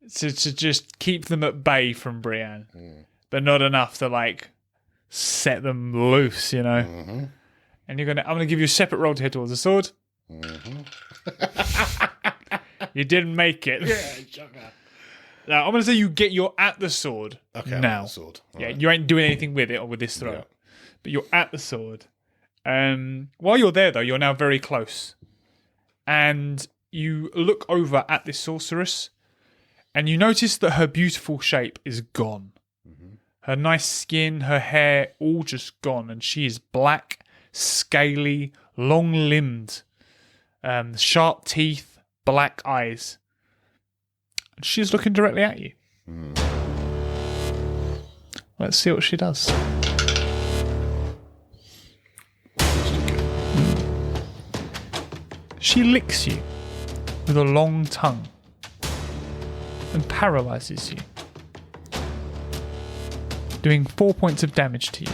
just keep them at bay from Brienne, but not enough to like set them loose, you know. Mm-hmm. And I'm gonna give you a separate roll to head towards the sword. Mm-hmm. You didn't make it. Yeah, Now I'm gonna say you're at the sword. okay, I'm now. at the sword. All Yeah, right. you ain't doing anything with it or with this throw, Yeah. but you're at the sword. While you're there, though, you're now very close, and you look over at this sorceress, and you notice that her beautiful shape is gone. Mm-hmm. Her nice skin, her hair, all just gone, and she is black, scaly, long-limbed, sharp teeth, black eyes. And she's looking directly at you. Let's see what she does. She licks you with a long tongue and paralyzes you, doing 4 points of damage to you.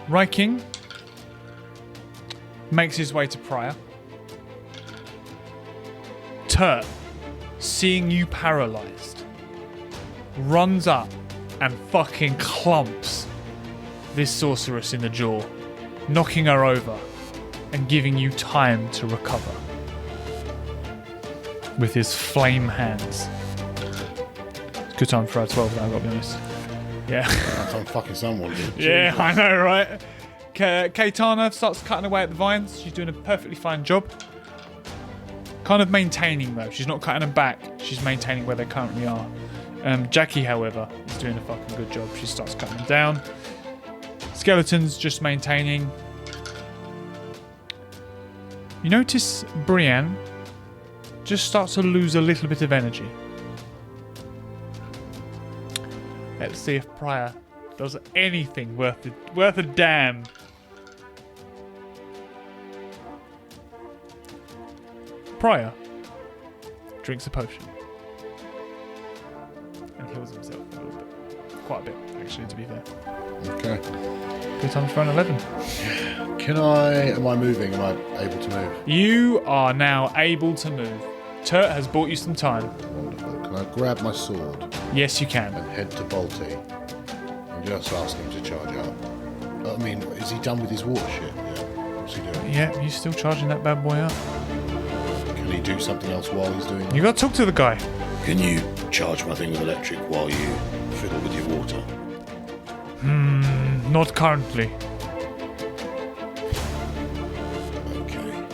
Riking makes his way to Priya. Turt, seeing you paralyzed, runs up and fucking clumps this sorceress in the jaw, knocking her over and giving you time to recover with his flame hands. It's a good time for a 12 now, I've got to be honest. Yeah. Some fucking someone did. Yeah, I know, right? Caetana starts cutting away at the vines. She's doing a perfectly fine job. Kind of maintaining, though. She's not cutting them back. She's maintaining where they currently are. Jackie, however, is doing a fucking good job. She starts cutting them down. Skeleton's just maintaining. You notice Brienne just starts to lose a little bit of energy. Let's see if Prior does anything worth a damn. Prior drinks a potion and heals himself a little bit. Quite a bit, actually, to be fair. Okay. Good time for an 11. Am I moving? Am I able to move? You are now able to move. Turt has bought you some time. Wonderful. Can I grab my sword Yes, you can. and head to Balti and just ask him to charge up? I mean, is he done with his water shit? Yeah. What's he doing? Yeah, you still charging that bad boy up. Can he do something else while he's doing You got to talk to the guy. Can you charge my thing with electric while you fiddle with your water? Not currently. Okay.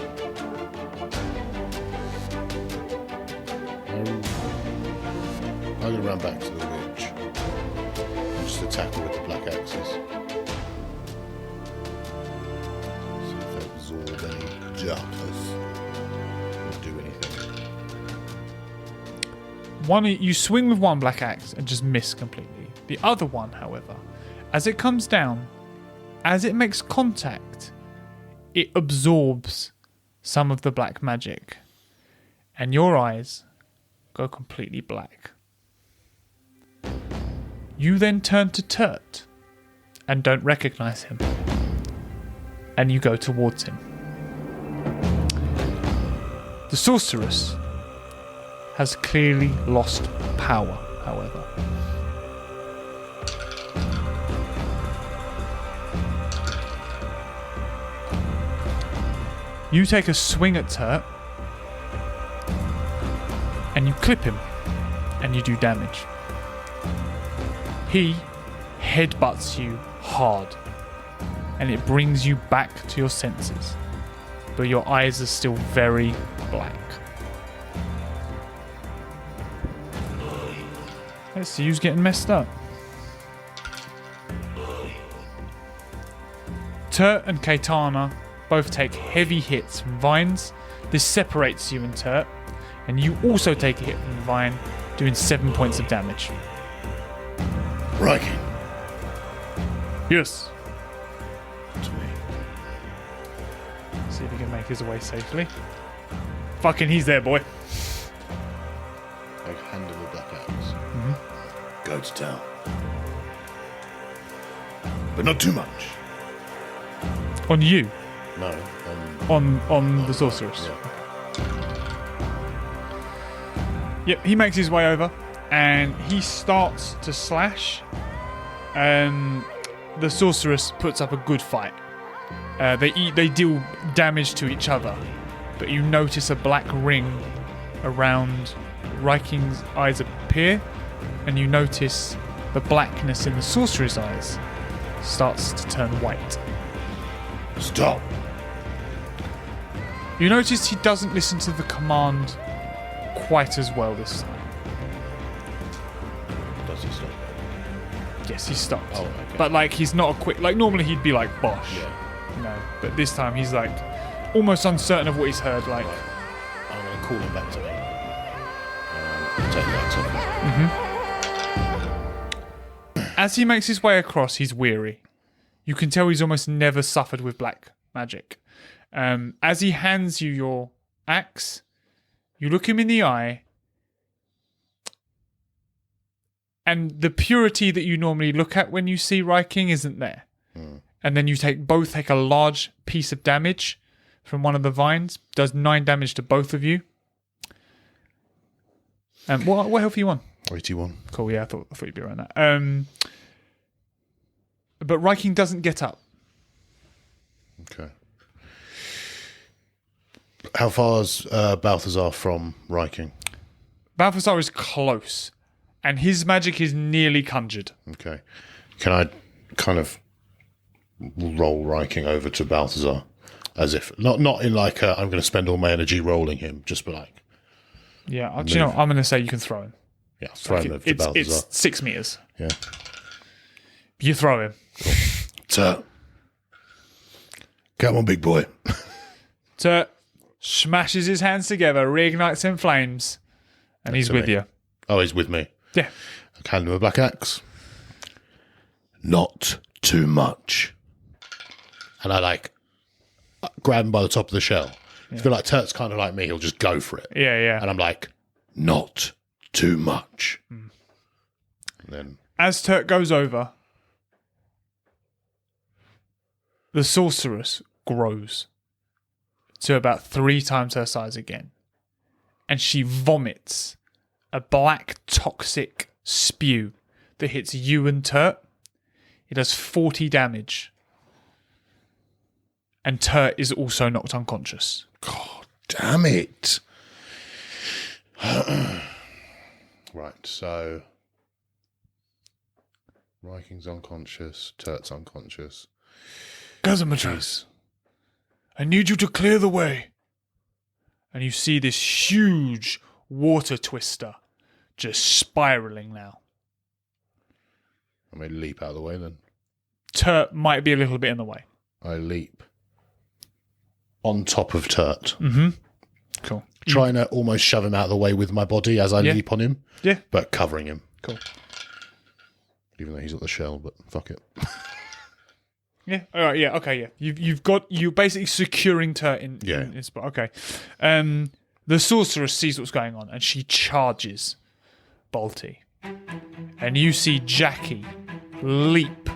I'm going to run back to the witch and just attack her with the black axes. See if they absorb any darkness or do anything. You swing with one black axe and just miss completely. The other one, however, as it comes down, as it makes contact, it absorbs some of the black magic, and your eyes go completely black. You then turn to Turt and don't recognize him, and you go towards him. The sorceress has clearly lost power, however. You take a swing at Turt, and you clip him, and you do damage. He headbutts you hard, and it brings you back to your senses, but your eyes are still very black. Let's see who's getting messed up. Turt and Kaitana both take heavy hits from vines. This separates you and Turt, and you also take a hit from the vine, doing 7 points of damage. Riking. Yes. To me. See if he can make his way safely. Fucking, he's there, boy. I hand him the black axe. Go to town. But not too much. On you. No. On the sorceress. Yeah. Yep, he makes his way over and he starts to slash. The sorceress puts up a good fight. They deal damage to each other, but you notice a black ring around Riking's eyes appear, and you notice the blackness in the sorcerer's eyes starts to turn white. Stop. You notice he doesn't listen to the command quite as well this time. Does he stop? Yes, he stops. Oh, okay. But like he's not a quick. Like normally he'd be like Bosh. Yeah. No, but this time he's like almost uncertain of what he's heard. Like, Right. I'm going to call him back to me. Take that off. as he makes his way across, he's weary. You can tell he's almost never suffered with black magic. As he hands you your axe, you look him in the eye, and the purity that you normally look at when you see Riking isn't there. And then you both take a large piece of damage from one of the vines. Does 9 damage to both of you. What health are you on? 81. Cool, yeah, I thought you'd be around that. But Riking doesn't get up. Okay. How far is Balthazar from Riking? Balthazar is close, and his magic is nearly conjured. Okay. Can I kind of roll Riking over to Balthazar? As if, not in like I'm going to spend all my energy rolling him, just be like... Yeah, do you know what? I'm going to say you can throw him. Yeah, throw him over to Balthazar. It's 6 meters. Yeah. You throw him. So, come on, big boy. Turt smashes his hands together, reignites in flames, and he's with you. Oh, he's with me. Yeah. I hand him a black axe. Not too much. And I grab him by the top of the shell. I feel like Turt's kind of like me. He'll just go for it. Yeah. And I'm like, Not too much. and then As Turt goes over, the sorceress grows to about 3 times her size again. And she vomits a black toxic spew that hits you and Turt. It does 40 damage. And Turt is also knocked unconscious. God damn it. Right, so Riking's unconscious, Turt's unconscious. Gazzamatraz, I need you to clear the way. And you see this huge water twister just spiraling now. I may leap out of the way then. Turt might be a little bit in the way. I leap on top of Turt. Cool. Trying to almost shove him out of the way with my body as I leap on him. Yeah. But covering him. Cool. Even though he's got the shell, but fuck it. Yeah. All right. Yeah. Okay. Yeah. You're basically securing Turt in spot. Okay. The sorceress sees what's going on and she charges Balti, and you see Jackie leap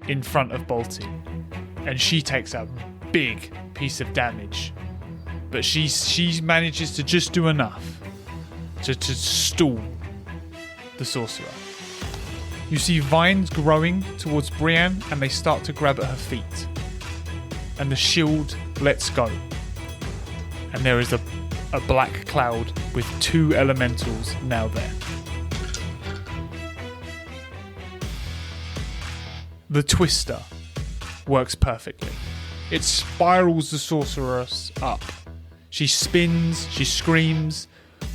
in front of Balti, and she takes a big piece of damage, but she manages to just do enough to stall the sorcerer. You see vines growing towards Brienne, and they start to grab at her feet. And the shield lets go. And there is a black cloud with 2 elementals now there. The twister works perfectly. It spirals the sorceress up. She spins, she screams.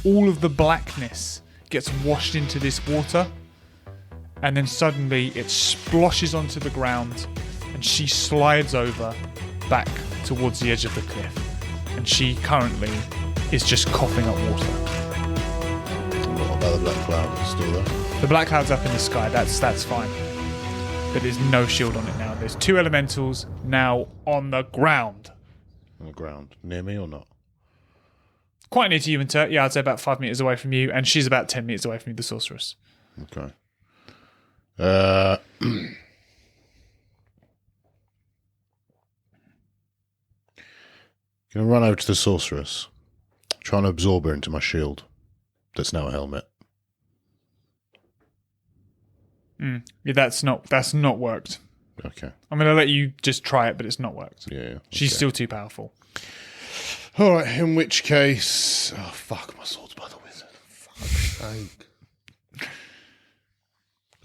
All of the blackness gets washed into this water. And then suddenly it splashes onto the ground and she slides over back towards the edge of the cliff. And she currently is just coughing up water. What about the black cloud? It's still there. The black cloud's up in the sky, that's fine. But there's no shield on it now. There's 2 elementals now on the ground. On the ground. Near me or not? Quite near to you and Turt. Yeah, I'd say about 5 meters away from you. And she's about 10 meters away from you, the sorceress. Okay. Gonna run over to the sorceress, trying to absorb her into my shield. That's now a helmet. Yeah, that's not worked. Okay. I'm gonna let you just try it, but it's not worked. Yeah. She's still too powerful. All right. In which case, oh fuck, my sword's by the wizard. Fuck's sake.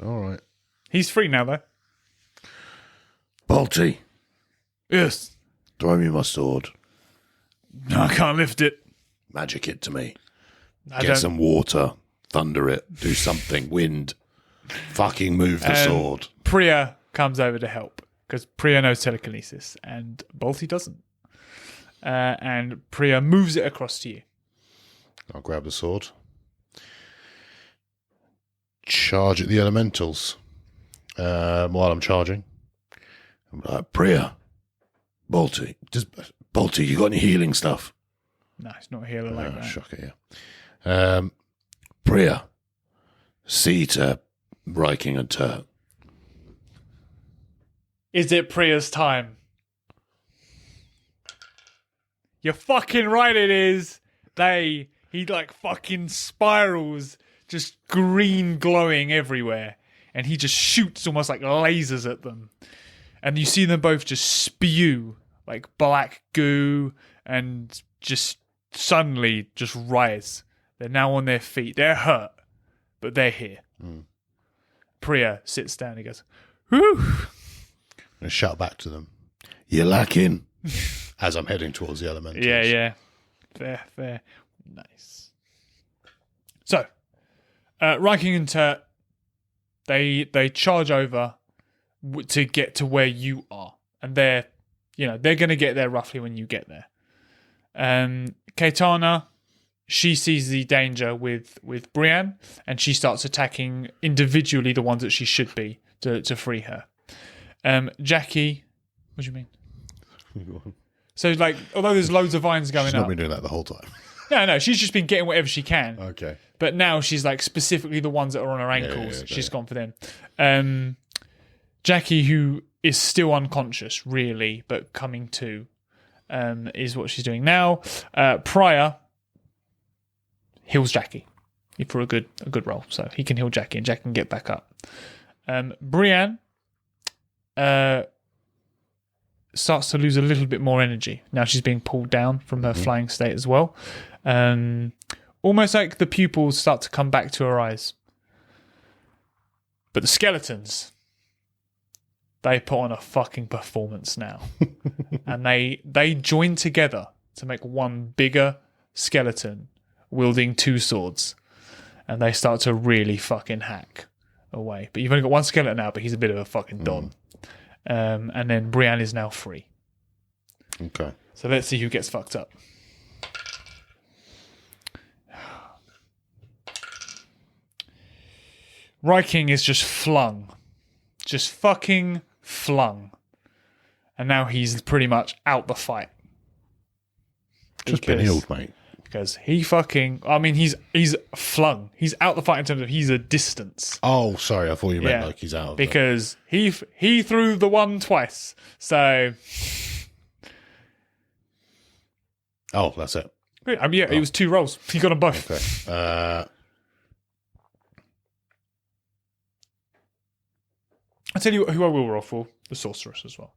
All right. He's free now, though. Balti, Yes. throw me my sword. No, I can't lift it. Magic it to me. I Get don't. some water. Thunder it. Do something. Wind. Fucking move the sword. Priya comes over to help because Priya knows telekinesis and Balti doesn't. And Priya moves it across to you. I'll grab the sword. Charge at the elementals. While I'm charging. I'm like, Priya. Balti. Balti, you got any healing stuff? No, it's not a healer like that. Shocker, yeah. Priya. See to Riking and Turt. Is it Priya's time? You're fucking right it is. He like fucking spirals, just green glowing everywhere. And he just shoots almost like lasers at them. And you see them both just spew like black goo and just suddenly just rise. They're now on their feet. They're hurt, but they're here. Priya sits down. He goes, whew. I'm going to shout back to them You're lacking. as I'm heading towards the elementals. Yeah. Fair. Nice. So, Riking and Turt, they charge over to get to where you are. And they're going to get there roughly when you get there. Kaitana, she sees the danger with Brienne, and she starts attacking individually the ones that she should be to free her. Jackie, what do you mean? So, like, although there's loads of vines going She's up. not been doing that the whole time. No, she's just been getting whatever she can. Okay. But now she's like specifically the ones that are on her ankles. Yeah, she's gone for them. Jackie, who is still unconscious, really, but coming to, is what she's doing now. Pryor heals Jackie for a good roll, so he can heal Jackie, and Jackie can get back up. Brienne starts to lose a little bit more energy. Now she's being pulled down from her flying state as well. Almost like the pupils start to come back to her eyes. But the skeletons, they put on a fucking performance now. And they join together to make one bigger skeleton wielding two swords. And they start to really fucking hack away. But you've only got one skeleton now, but he's a bit of a fucking don. And then Brienne is now free. Okay. So let's see who gets fucked up. Ryking is just flung. Just fucking flung. And now he's pretty much out the fight. Just been healed, mate. Because he fucking... I mean, he's flung. He's out the fight in terms of he's a distance. Oh, sorry. I thought you meant like he's out of because he threw the one twice. So... Oh, that's it. I mean, it was 2 rolls. He got them both. Okay. I'll tell you who I will roll for. The Sorceress as well.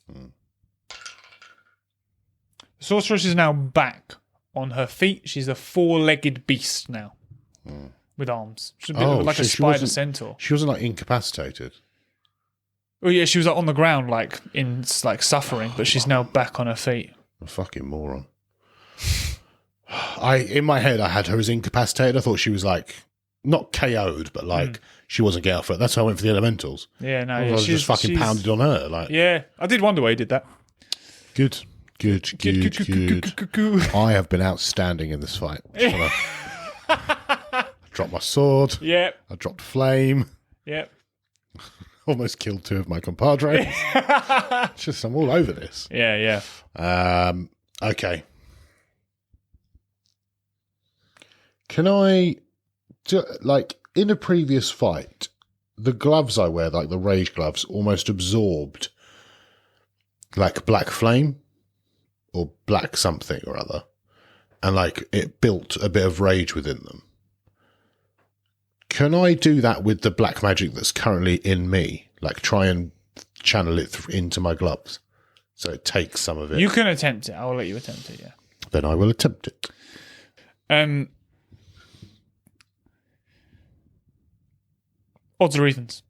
The Sorceress is now back on her feet. She's a 4-legged beast now. With arms. She's a bit like a spider centaur. She wasn't like incapacitated. Oh yeah, she was on the ground like suffering, but she's now back on her feet. A fucking moron. In my head I had her as incapacitated. I thought she was like not KO'd, but like she wasn't getting up for it. That's why I went for the elementals. Yeah, no, I was just fucking pounded on her. Like, yeah, I did wonder why he did that. Good. I have been outstanding in this fight. I dropped my sword. Yep. I dropped flame. Yep. Almost killed 2 of my compadres. Just I'm all over this. Yeah. Okay. Can I do, like in a previous fight, the gloves I wear, like the rage gloves, almost absorbed like black flame or black something or other, and like it built a bit of rage within them. Can I do that with the black magic that's currently in me? Like try and channel it into my gloves so it takes some of it. You can attempt it. I'll let you attempt it, yeah. Then I will attempt it. Odds or evens?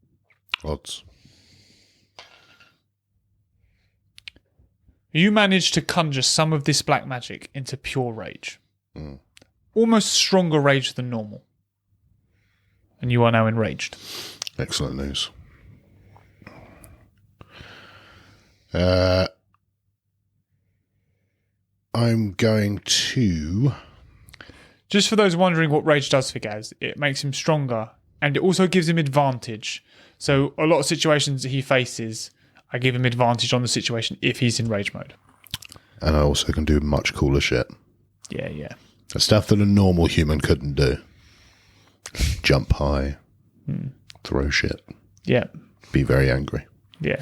Odds. You manage to conjure some of this black magic into pure rage. Almost stronger rage than normal. And you are now enraged. Excellent news. I'm going to... Just for those wondering what rage does for Gaz, it makes him stronger and it also gives him advantage. So a lot of situations that he faces, I give him advantage on the situation if he's in rage mode. And I also can do much cooler shit. Yeah. The stuff that a normal human couldn't do. Jump high. Throw shit. Yeah. Be very angry. Yeah.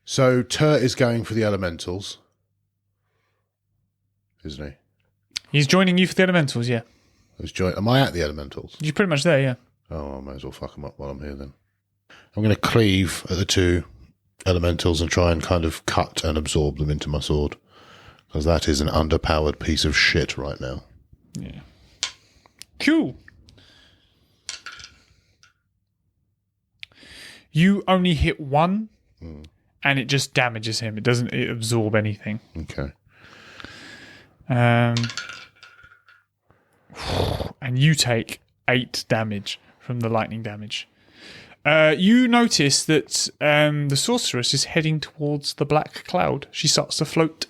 So Turt is going for the elementals. Isn't he? He's joining you for the elementals, yeah. Am I at the elementals? You're pretty much there, yeah. Oh, I might as well fuck them up while I'm here then. I'm going to cleave at the 2 elementals and try and kind of cut and absorb them into my sword. Because that is an underpowered piece of shit right now. Yeah. Cool. You only hit 1 and it just damages him. It doesn't absorb anything. Okay. And you take 8 damage from the lightning damage. You notice that the sorceress is heading towards the black cloud. She starts to float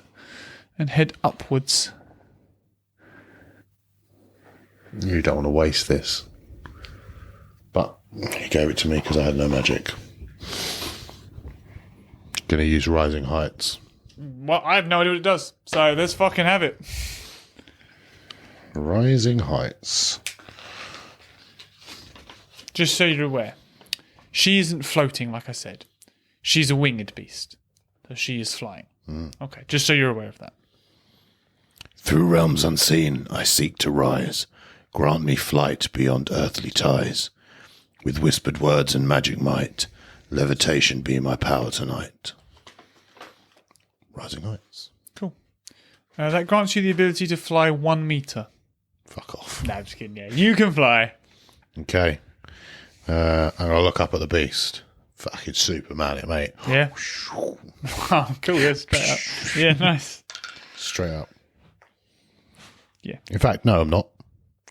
and head upwards. You don't want to waste this. But he gave it to me because I had no magic. Going to use Rising Heights. Well, I have no idea what it does, so let's fucking have it. Rising Heights. Just so you're aware, she isn't floating, like I said. She's a winged beast, so she is flying. Okay, just so you're aware of that. Through realms unseen, I seek to rise. Grant me flight beyond earthly ties. With whispered words and magic might, levitation be my power tonight. Rising Heights. Cool. That grants you the ability to fly 1 meter. Fuck off. No, I'm just kidding. Yeah, you can fly. Okay. I'm going to look up at the beast. Fucking Superman it, mate. Yeah. Oh, cool. Yeah, straight up. Yeah, nice. Straight up. Yeah. In fact, no, I'm not.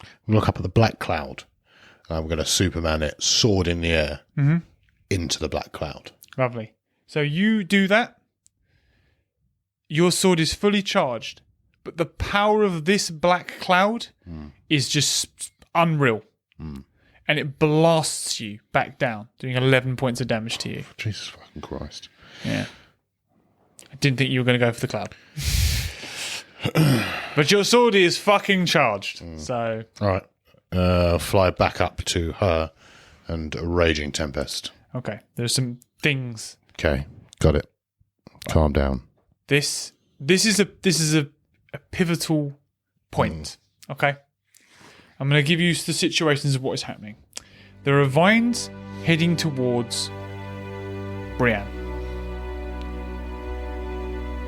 I'm going to look up at the black cloud. And I'm going to Superman it, sword in the air, into the black cloud. Lovely. So you do that. Your sword is fully charged, but the power of this black cloud is just unreal. And it blasts you back down, doing 11 points of damage to you. Jesus fucking Christ. Yeah. I didn't think you were going to go for the cloud. But your sword is fucking charged. So. All right. Fly back up to her and a Raging Tempest. Okay. There's some things. Okay. Got it. Calm down. This is a pivotal point. Okay. I'm going to give you the situations of what is happening. There are vines heading towards Brienne.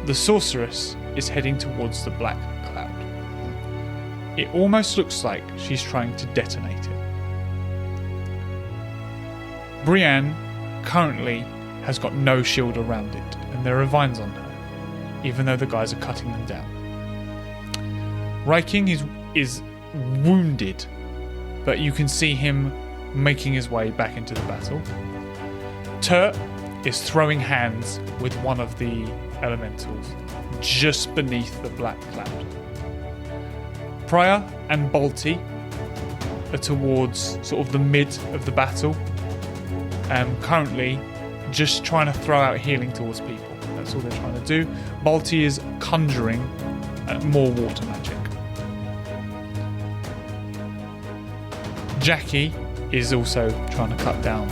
The sorceress is heading towards the black cloud. It almost looks like she's trying to detonate it. Brienne currently has got no shield around it, and there are vines on her, even though the guys are cutting them down. Ryking is wounded, but you can see him making his way back into the battle. Turt is throwing hands with one of the elementals just beneath the black cloud. Pryor and Balti are towards sort of the mid of the battle, currently just trying to throw out healing towards people. That's all they're trying to do. Balti is conjuring more water magic. Jackie is also trying to cut down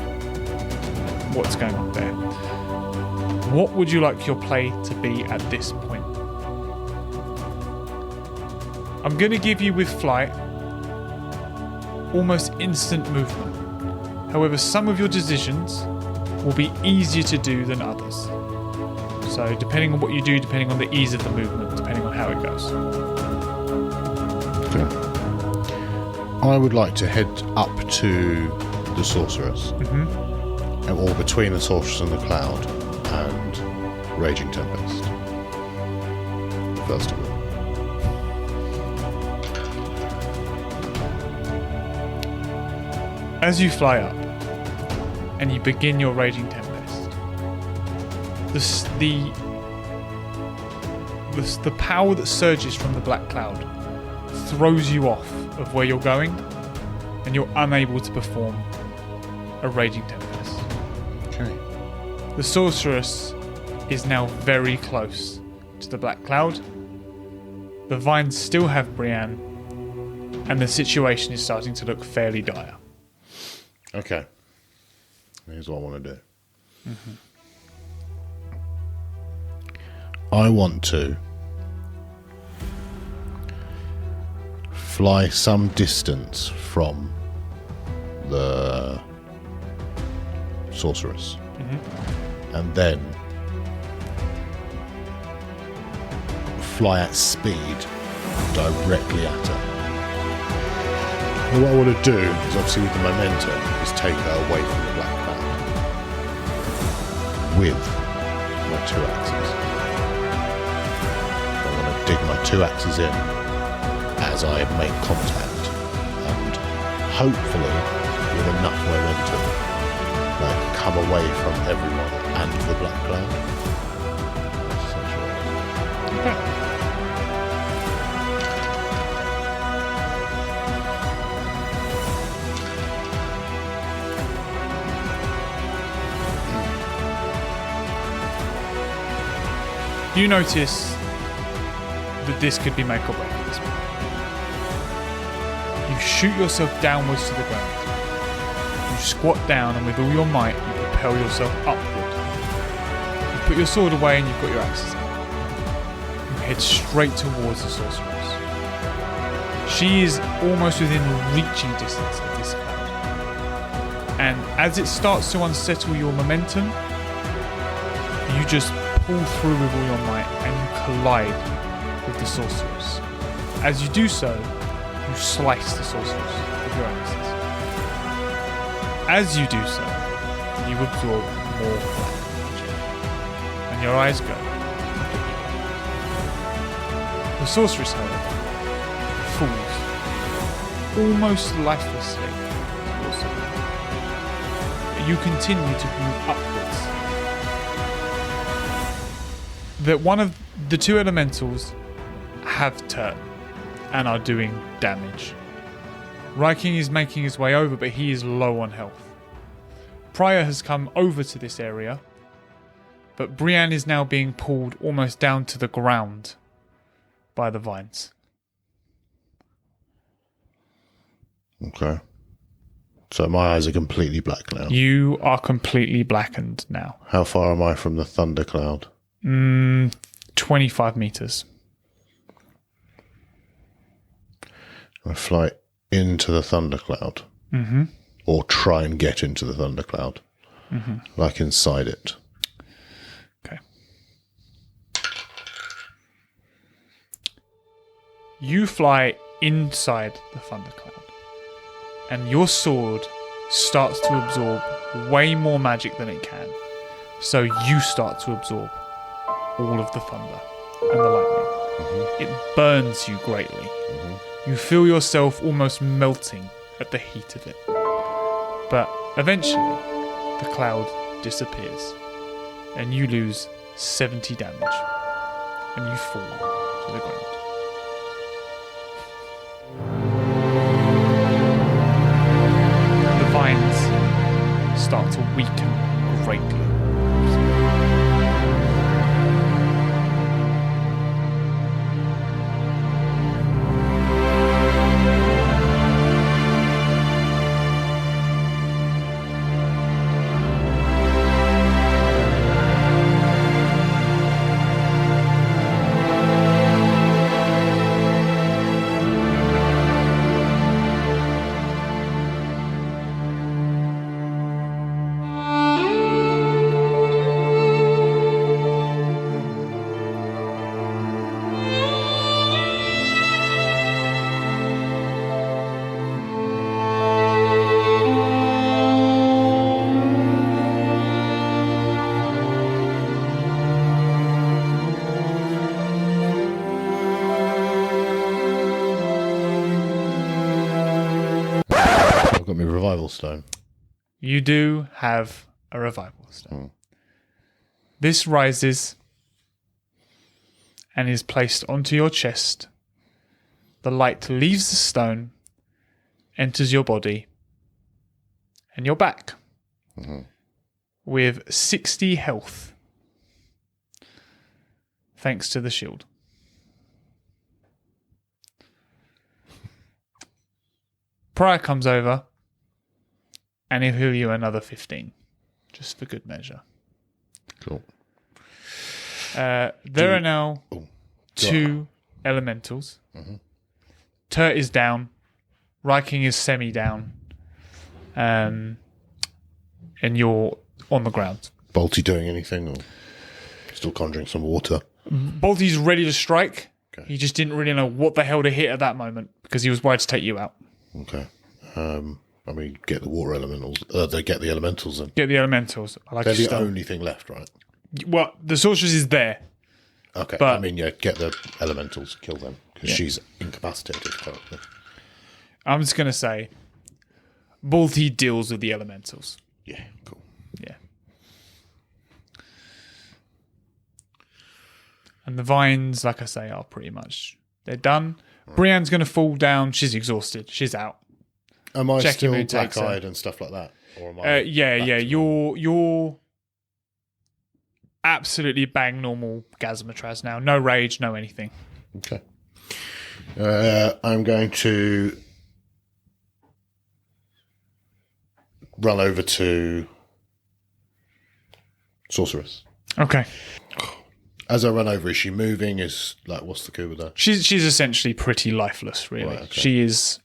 what's going on there. What would you like your play to be at this point? I'm going to give you with flight almost instant movement. However, some of your decisions will be easier to do than others. So depending on what you do, depending on the ease of the movement, depending on how it goes. Okay. I would like to head up to the sorceress, or between the sorceress and the cloud, and Raging Tempest. First of all, as you fly up and you begin your Raging Tempest, the power that surges from the black cloud throws you off of where you're going, and you're unable to perform a Raging Tempest. okay. The sorceress is now very close to the black cloud. The vines still have Brienne, and the situation is starting to look fairly dire. Okay. Here's what I want to do. I want to fly some distance from the sorceress, and then fly at speed directly at her. And what I want to do is, obviously with the momentum, is take her away from the black cloud with my 2 axes. I want to dig my 2 axes in as I make contact, and hopefully with enough momentum like come away from everyone and the black cloud. That's essentially what Okay. You notice that this could be make or break at this point. You shoot yourself downwards to the ground. You squat down and with all your might, you propel yourself upward. You put your sword away and you've got your axes out. You head straight towards the sorceress. She is almost within reaching distance of this cloud. And as it starts to unsettle your momentum, you just pull through with all your might and you collide with the sorceress. As you do so, you slice the sorceress with your axes. As you do so, you absorb more black magic, and your eyes go. The sorceress, however, falls almost lifelessly towards the ground. You continue to move upwards. That one of the two elementals have turned and are doing damage. Ryking is making his way over, but he is low on health. Prior has come over to this area, but Brienne is now being pulled almost down to the ground by the vines. Okay. So my eyes are completely black now. You are completely blackened now. How far am I from the thundercloud? 25 meters. I fly into the thundercloud. Mm-hmm. Or try and get into the thundercloud. Mm-hmm. Like inside it. Okay. You fly inside the thundercloud, and your sword starts to absorb way more magic than it can. So you start to absorb all of the thunder and the lightning. Mm-hmm. It burns you greatly. Mm-hmm. You feel yourself almost melting at the heat of it. But eventually, the cloud disappears, and you lose 70 damage, and you fall to the ground. The vines start to weaken greatly. Got me revival stone. You do have a revival stone. This rises and is placed onto your chest. The light leaves the stone, enters your body, and you're back with 60 health, thanks to the shield. Prior comes over, and he'll heal you another 15, just for good measure. Cool. There are now two elementals. Mm-hmm. Turt is down. Ryking is semi-down. And you're on the ground. Bolty doing anything, or still conjuring some water? Bolty's ready to strike. Okay. He just didn't really know what the hell to hit at that moment because he was worried to take you out. Okay. I mean, get the water elementals. They get the elementals in. Get the elementals. I like They're your the style. only thing left, right? Well, the sorceress is there. Okay. But- I mean, yeah, get the elementals, kill them, because she's incapacitated currently. I'm just going to say, Bolty deals with the elementals. Yeah, cool. And the vines, like I say, are pretty much... They're done. Brienne's going to fall down. She's exhausted. She's out. Am I Jackie still Moon takes her. black-eyed and stuff like that? Or am I Yeah. You're absolutely bang normal Gazzamatraz now. No rage, no anything. Okay. I'm going to run over to Sorceress. Okay. As I run over, is she moving? What's the coup with her? She's essentially pretty lifeless, really. Right, okay. She is...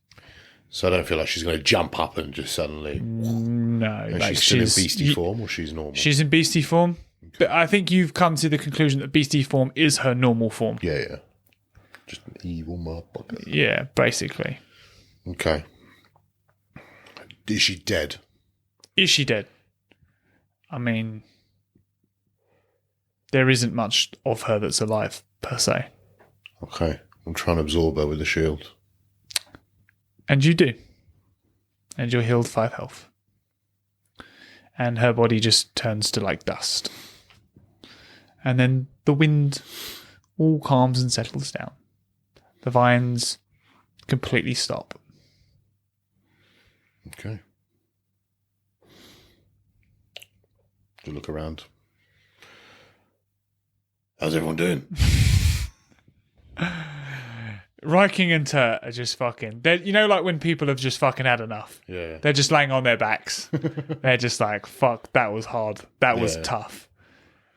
So I don't feel like she's going to jump up and just suddenly... No. And like she's still in beastie form, or she's normal? She's in beastie form. But I think you've come to the conclusion that beastie form is her normal form. Yeah. Just an evil motherfucker. Yeah, basically. Okay. Is she dead? Is she dead? I mean, there isn't much of her that's alive, per se. Okay. I'm trying to absorb her with the shield. And you do. And you're healed 5 health. And her body just turns to like dust. And then the wind all calms and settles down. The vines completely stop. Okay. To look around. How's everyone doing? Riking and Turt are just fucking... You know, like when people have just fucking had enough? Yeah. They're just laying on their backs. They're just like, fuck, that was hard. That was tough.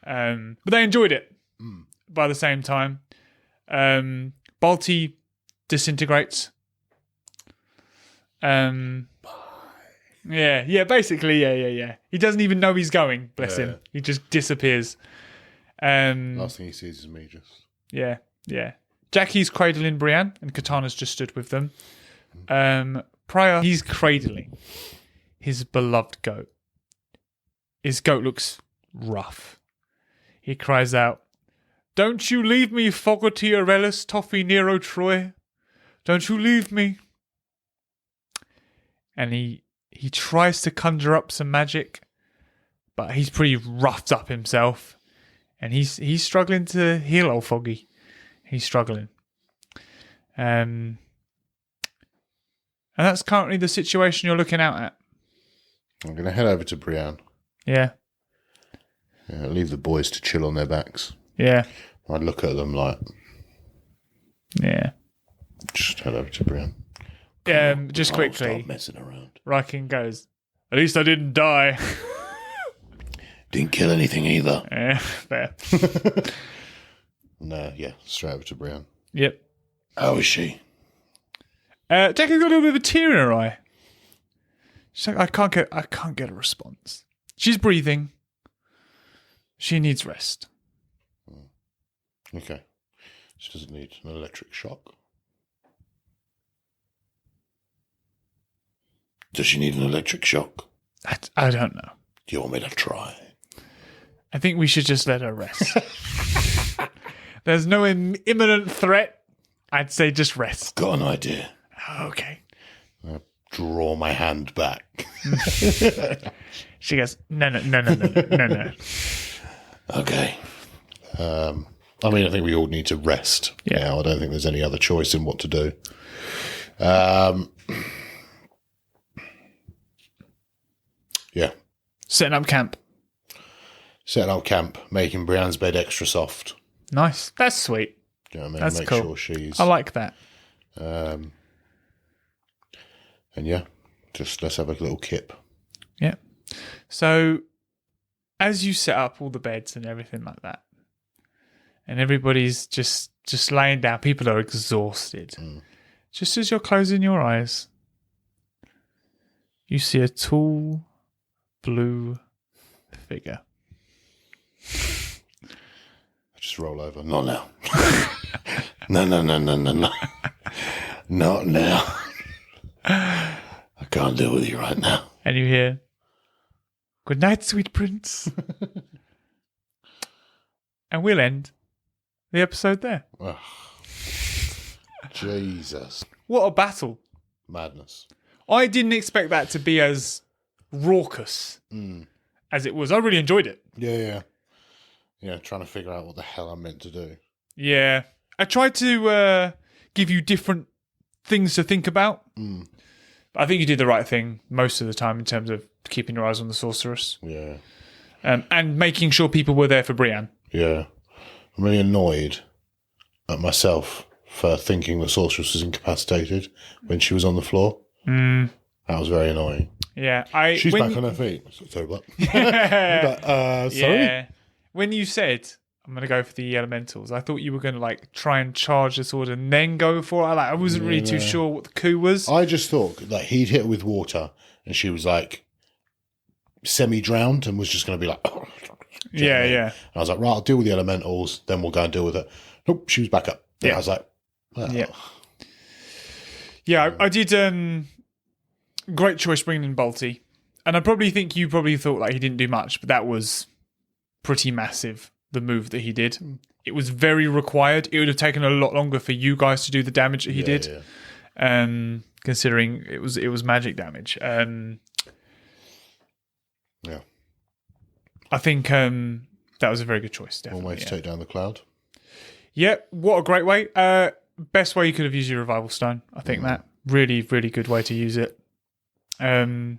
But they enjoyed it by the same time. Balti disintegrates. Yeah, basically, yeah. He doesn't even know he's going, bless him. He just disappears. Last thing he sees is me just... Yeah. Jackie's cradling Brienne, and Katana's just stood with them. Prior, he's cradling his beloved goat. His goat looks rough. He cries out, "Don't you leave me, Fogarty Aurelius, Toffee Nero Troy. Don't you leave me." And he tries to conjure up some magic, but he's pretty roughed up himself. And he's struggling to heal old Foggy. He's struggling. And that's currently the situation you're looking out at. I'm going to head over to Brienne. Yeah. Leave the boys to chill on their backs. Yeah. I'd look at them like... Yeah. Just head over to Brienne. Just I'll quickly, stop messing around. Riken goes, "At least I didn't die." Didn't kill anything either. Yeah, fair. No, straight over to Brienne. Yep. How is she? Jackie's got a little bit of a tear in her eye. She's like, I can't get a response. She's breathing. She needs rest. Okay. She doesn't need an electric shock. Does she need an electric shock? I don't know. Do you want me to try? I think we should just let her rest. There's no imminent threat. I'd say just rest. Got an idea. Okay. I draw my hand back. She goes, no. Okay. I mean, I think we all need to rest. Yeah. Now. I don't think there's any other choice in what to do. Yeah. Setting up camp. Setting up camp, making Brienne's bed extra soft. Nice. That's sweet. Do you know what I mean? That's Make cool. sure she's... I like that. And yeah, just let's have a little kip. Yeah. So as you set up all the beds and everything like that, and everybody's just laying down, people are exhausted. Just as you're closing your eyes, you see a tall blue figure. I just roll over. Not now. No. Not now. I can't deal with you right now. And you hear, "Good night, sweet prince." And we'll end the episode there. Ugh. Jesus. What a battle. Madness. I didn't expect that to be as raucous as it was. I really enjoyed it. Yeah, trying to figure out what the hell I'm meant to do. Yeah. I tried to give you different things to think about. But I think you did the right thing most of the time in terms of keeping your eyes on the Sorceress. Yeah. And making sure people were there for Brienne. Yeah. I'm really annoyed at myself for thinking the Sorceress was incapacitated when she was on the floor. That was very annoying. Yeah. She's back on her feet. So what? Sorry? Yeah. When you said, I'm going to go for the elementals, I thought you were going to like try and charge the sword and then go for it. I wasn't really too sure what the coup was. I just thought that he'd hit her with water and she was like semi-drowned and was just going to be like... Yeah. And I was like, right, I'll deal with the elementals, then we'll go and deal with it. Nope, she was back up. And I was like... Oh. Yeah, I did... great choice bringing in Bolty. And I probably think you probably thought like he didn't do much, but that was pretty massive, the move that he did. It was very required. It would have taken a lot longer for you guys to do the damage that he did. Yeah. Considering it was magic damage. Yeah. I think that was a very good choice, definitely. One way to take down the cloud. Yeah, what a great way. Best way you could have used your revival stone. I think that. Really, really good way to use it. I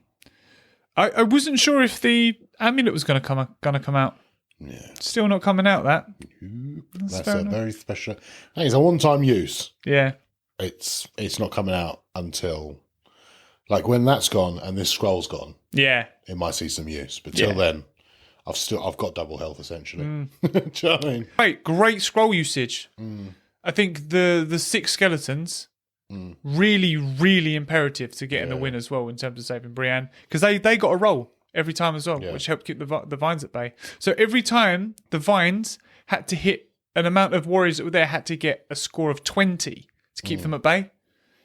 wasn't sure if the amulet was going to come out. Yeah. Still not coming out, that. That's a very special... Hey, it's a one-time use. Yeah. It's not coming out until... Like, when that's gone and this scroll's gone, it might see some use. But till then, I've got double health, essentially. Do you know what I mean? Great scroll usage. I think the 6 skeletons... really, really imperative to getting the win as well in terms of saving Brienne, because they got a roll every time as well, which helped keep the vines at bay. So every time the vines had to hit an amount of warriors that were there had to get a score of 20 to keep them at bay,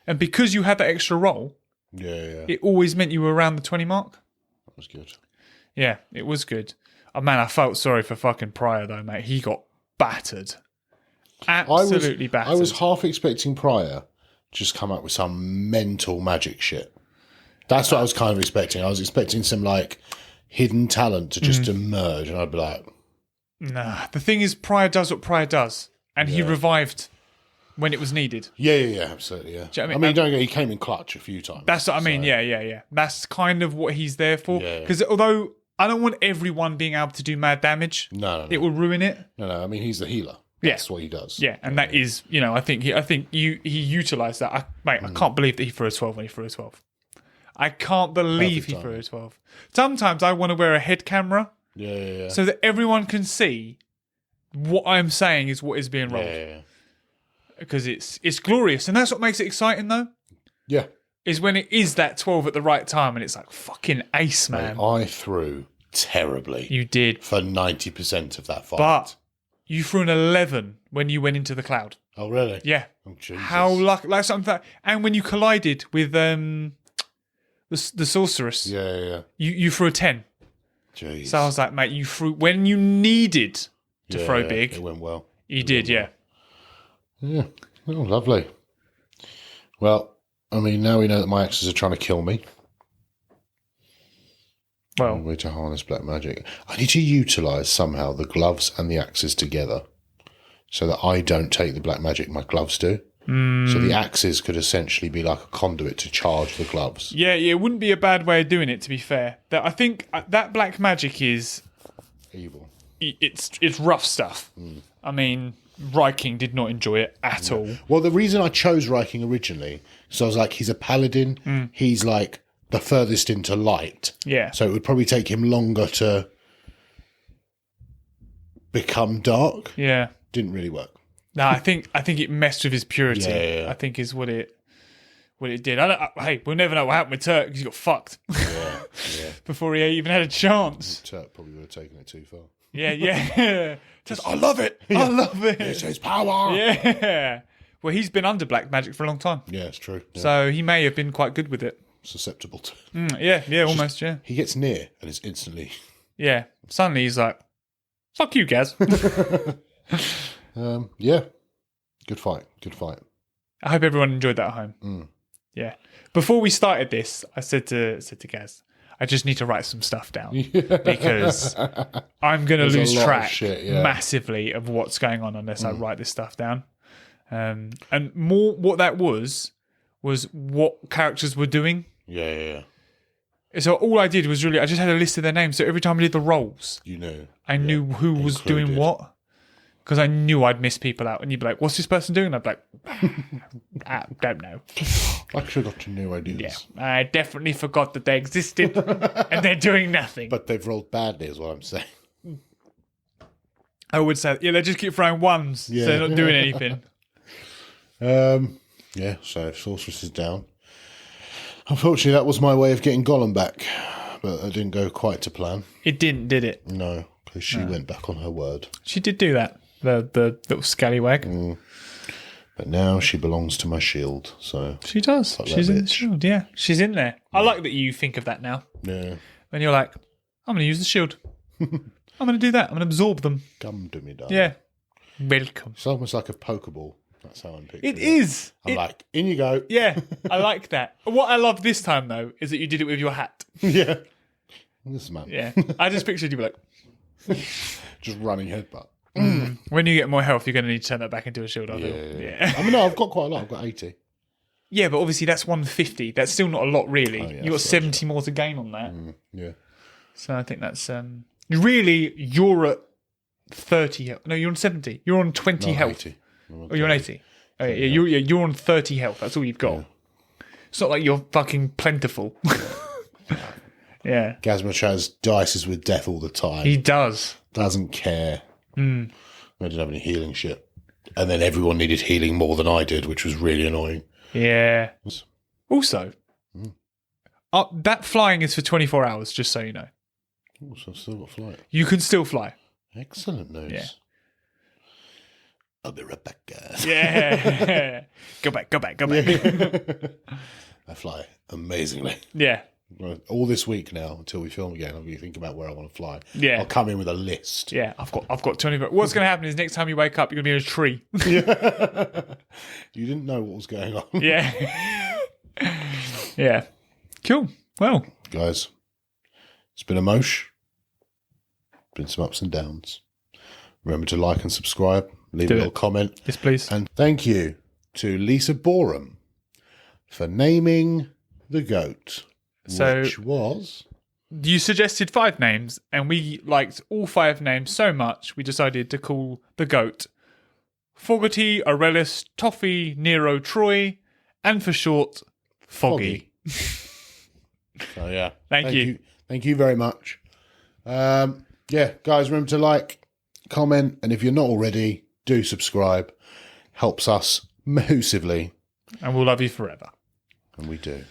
and because you had that extra roll, it always meant you were around the 20 mark. That was good. Yeah, it was good. Oh man, I felt sorry for fucking Pryor though, mate. He got battered, absolutely battered. I was half expecting Pryor just come up with some mental magic shit. That's what I was kind of expecting. I was expecting some like hidden talent to just emerge, and I'd be like, nah. The thing is, Pryor does what Pryor does, and he revived when it was needed. Yeah, absolutely, yeah. Do you know what I mean, don't get, he came in clutch a few times. That's what I mean. Yeah. That's kind of what he's there for. Because although I don't want everyone being able to do mad damage, no. It will ruin it. No. I mean, he's the healer. That's what he does. Yeah, and that is, I think he utilised that. I can't believe that he threw a 12 when he threw a 12. I can't believe he threw a 12. Sometimes I want to wear a head camera. Yeah. So that everyone can see what I'm saying is what is being rolled. Yeah. Because it's glorious. And that's what makes it exciting, though. Yeah. Is when it is that 12 at the right time and it's like fucking ace, man. Mate, I threw terribly. You did. For 90% of that fight. But you threw an 11 when you went into the cloud. Oh, really? Yeah. Oh, Jesus. How lucky. Like something like that. And when you collided with the Sorceress. Yeah. You threw a 10. Jeez. So I was like, mate, you threw when you needed to throw big. It went well. You did, yeah. Yeah. Oh, lovely. Well, I mean, now we know that my axes are trying to kill me. Well, way to harness black magic. I need to utilise somehow the gloves and the axes together so that I don't take the black magic, my gloves do. So the axes could essentially be like a conduit to charge the gloves. Yeah, it wouldn't be a bad way of doing it, to be fair. That I think that black magic is evil. It's rough stuff. I mean, Ryking did not enjoy it at all. Well, the reason I chose Ryking originally, so I was like, he's a paladin. He's like the furthest into light. Yeah. So it would probably take him longer to become dark. Yeah. Didn't really work. No, I think it messed with his purity. Yeah. I think is what it did. Hey, we'll never know what happened with Turk because he got fucked. Yeah. Before he even had a chance. Turk probably would have taken it too far. Yeah. Just, I love it. Yeah. I love it. It's his power. Yeah. Well, he's been under black magic for a long time. Yeah, it's true. Yeah. So he may have been quite good with it. Susceptible to. Yeah, almost, yeah. He gets near and it's instantly. Yeah. Suddenly he's like, fuck you, Gaz. Yeah. Good fight. I hope everyone enjoyed that at home. Yeah. Before we started this, I said to Gaz, I just need to write some stuff down because I'm going to lose track massively of what's going on unless I write this stuff down. And more what that was what characters were doing. Yeah. So all I did was I just had a list of their names. So every time I did the roles, I knew who was doing what. Because I knew I'd miss people out. And you'd be like, what's this person doing? And I'd be like, I don't know. I actually got to new ideas. Yeah, I definitely forgot that they existed and they're doing nothing. But they've rolled badly is what I'm saying. I would say, they just keep throwing ones. So they're not doing anything. So Sorceress is down. Unfortunately, that was my way of getting Gollum back. But it didn't go quite to plan. It didn't, did it? No, because she went back on her word. She did do that. The little scallywag. But now she belongs to my shield, so... She does. She's in the shield, yeah. She's in there. I like that you think of that now. Yeah. When you're like, I'm going to use the shield. I'm going to do that. I'm going to absorb them. Come to me, darling. Yeah. Welcome. It's almost like a Pokeball. That's how I'm picturing it. Is. I'm like, in you go. Yeah, I like that. What I love this time, though, is that you did it with your hat. Yeah. This man. Yeah. I just pictured you like... just running headbutt. When you get more health, you're going to need to turn that back into a shield, I feel. Yeah. I mean, no, I've got quite a lot. I've got 80. Yeah, but obviously that's 150. That's still not a lot, really. You've got 70 more to gain on that. Yeah. So I think that's... Really, you're at 30 health. No, you're on 70. You're on 20 health. 80. Oh, you're on 80. Oh, yeah, you're on 30 health. That's all you've got. Yeah. It's not like you're fucking plentiful. Yeah. Gazzamatraz dices with death all the time. He does. Doesn't care. I didn't have any healing shit. And then everyone needed healing more than I did, which was really annoying. Yeah. Also, that flying is for 24 hours, just so you know. Oh, so I've still got flight. You can still fly. Excellent news. Yeah. I'll be right back, guys. Yeah. Go back. I fly amazingly. Yeah. All this week now, until we film again, I'm going to think about where I want to fly. Yeah. I'll come in with a list. Yeah, I've got 20. What's going to happen is next time you wake up, you're going to be in a tree. You didn't know what was going on. Yeah. Yeah. Cool. Well. Guys, it's been a mosh. Been some ups and downs. Remember to like and subscribe. Leave a little comment. Yes, please. And thank you to Lisa Borum for naming the goat. Which was... You suggested 5 names, and we liked all 5 names so much, we decided to call the goat Fogarty, Aurelis, Toffee, Nero, Troy, and for short, Foggy. So, yeah. Thank you. Thank you very much. Yeah, guys, remember to like, comment, and if you're not already, do subscribe. Helps us massively. And we'll love you forever. And we do.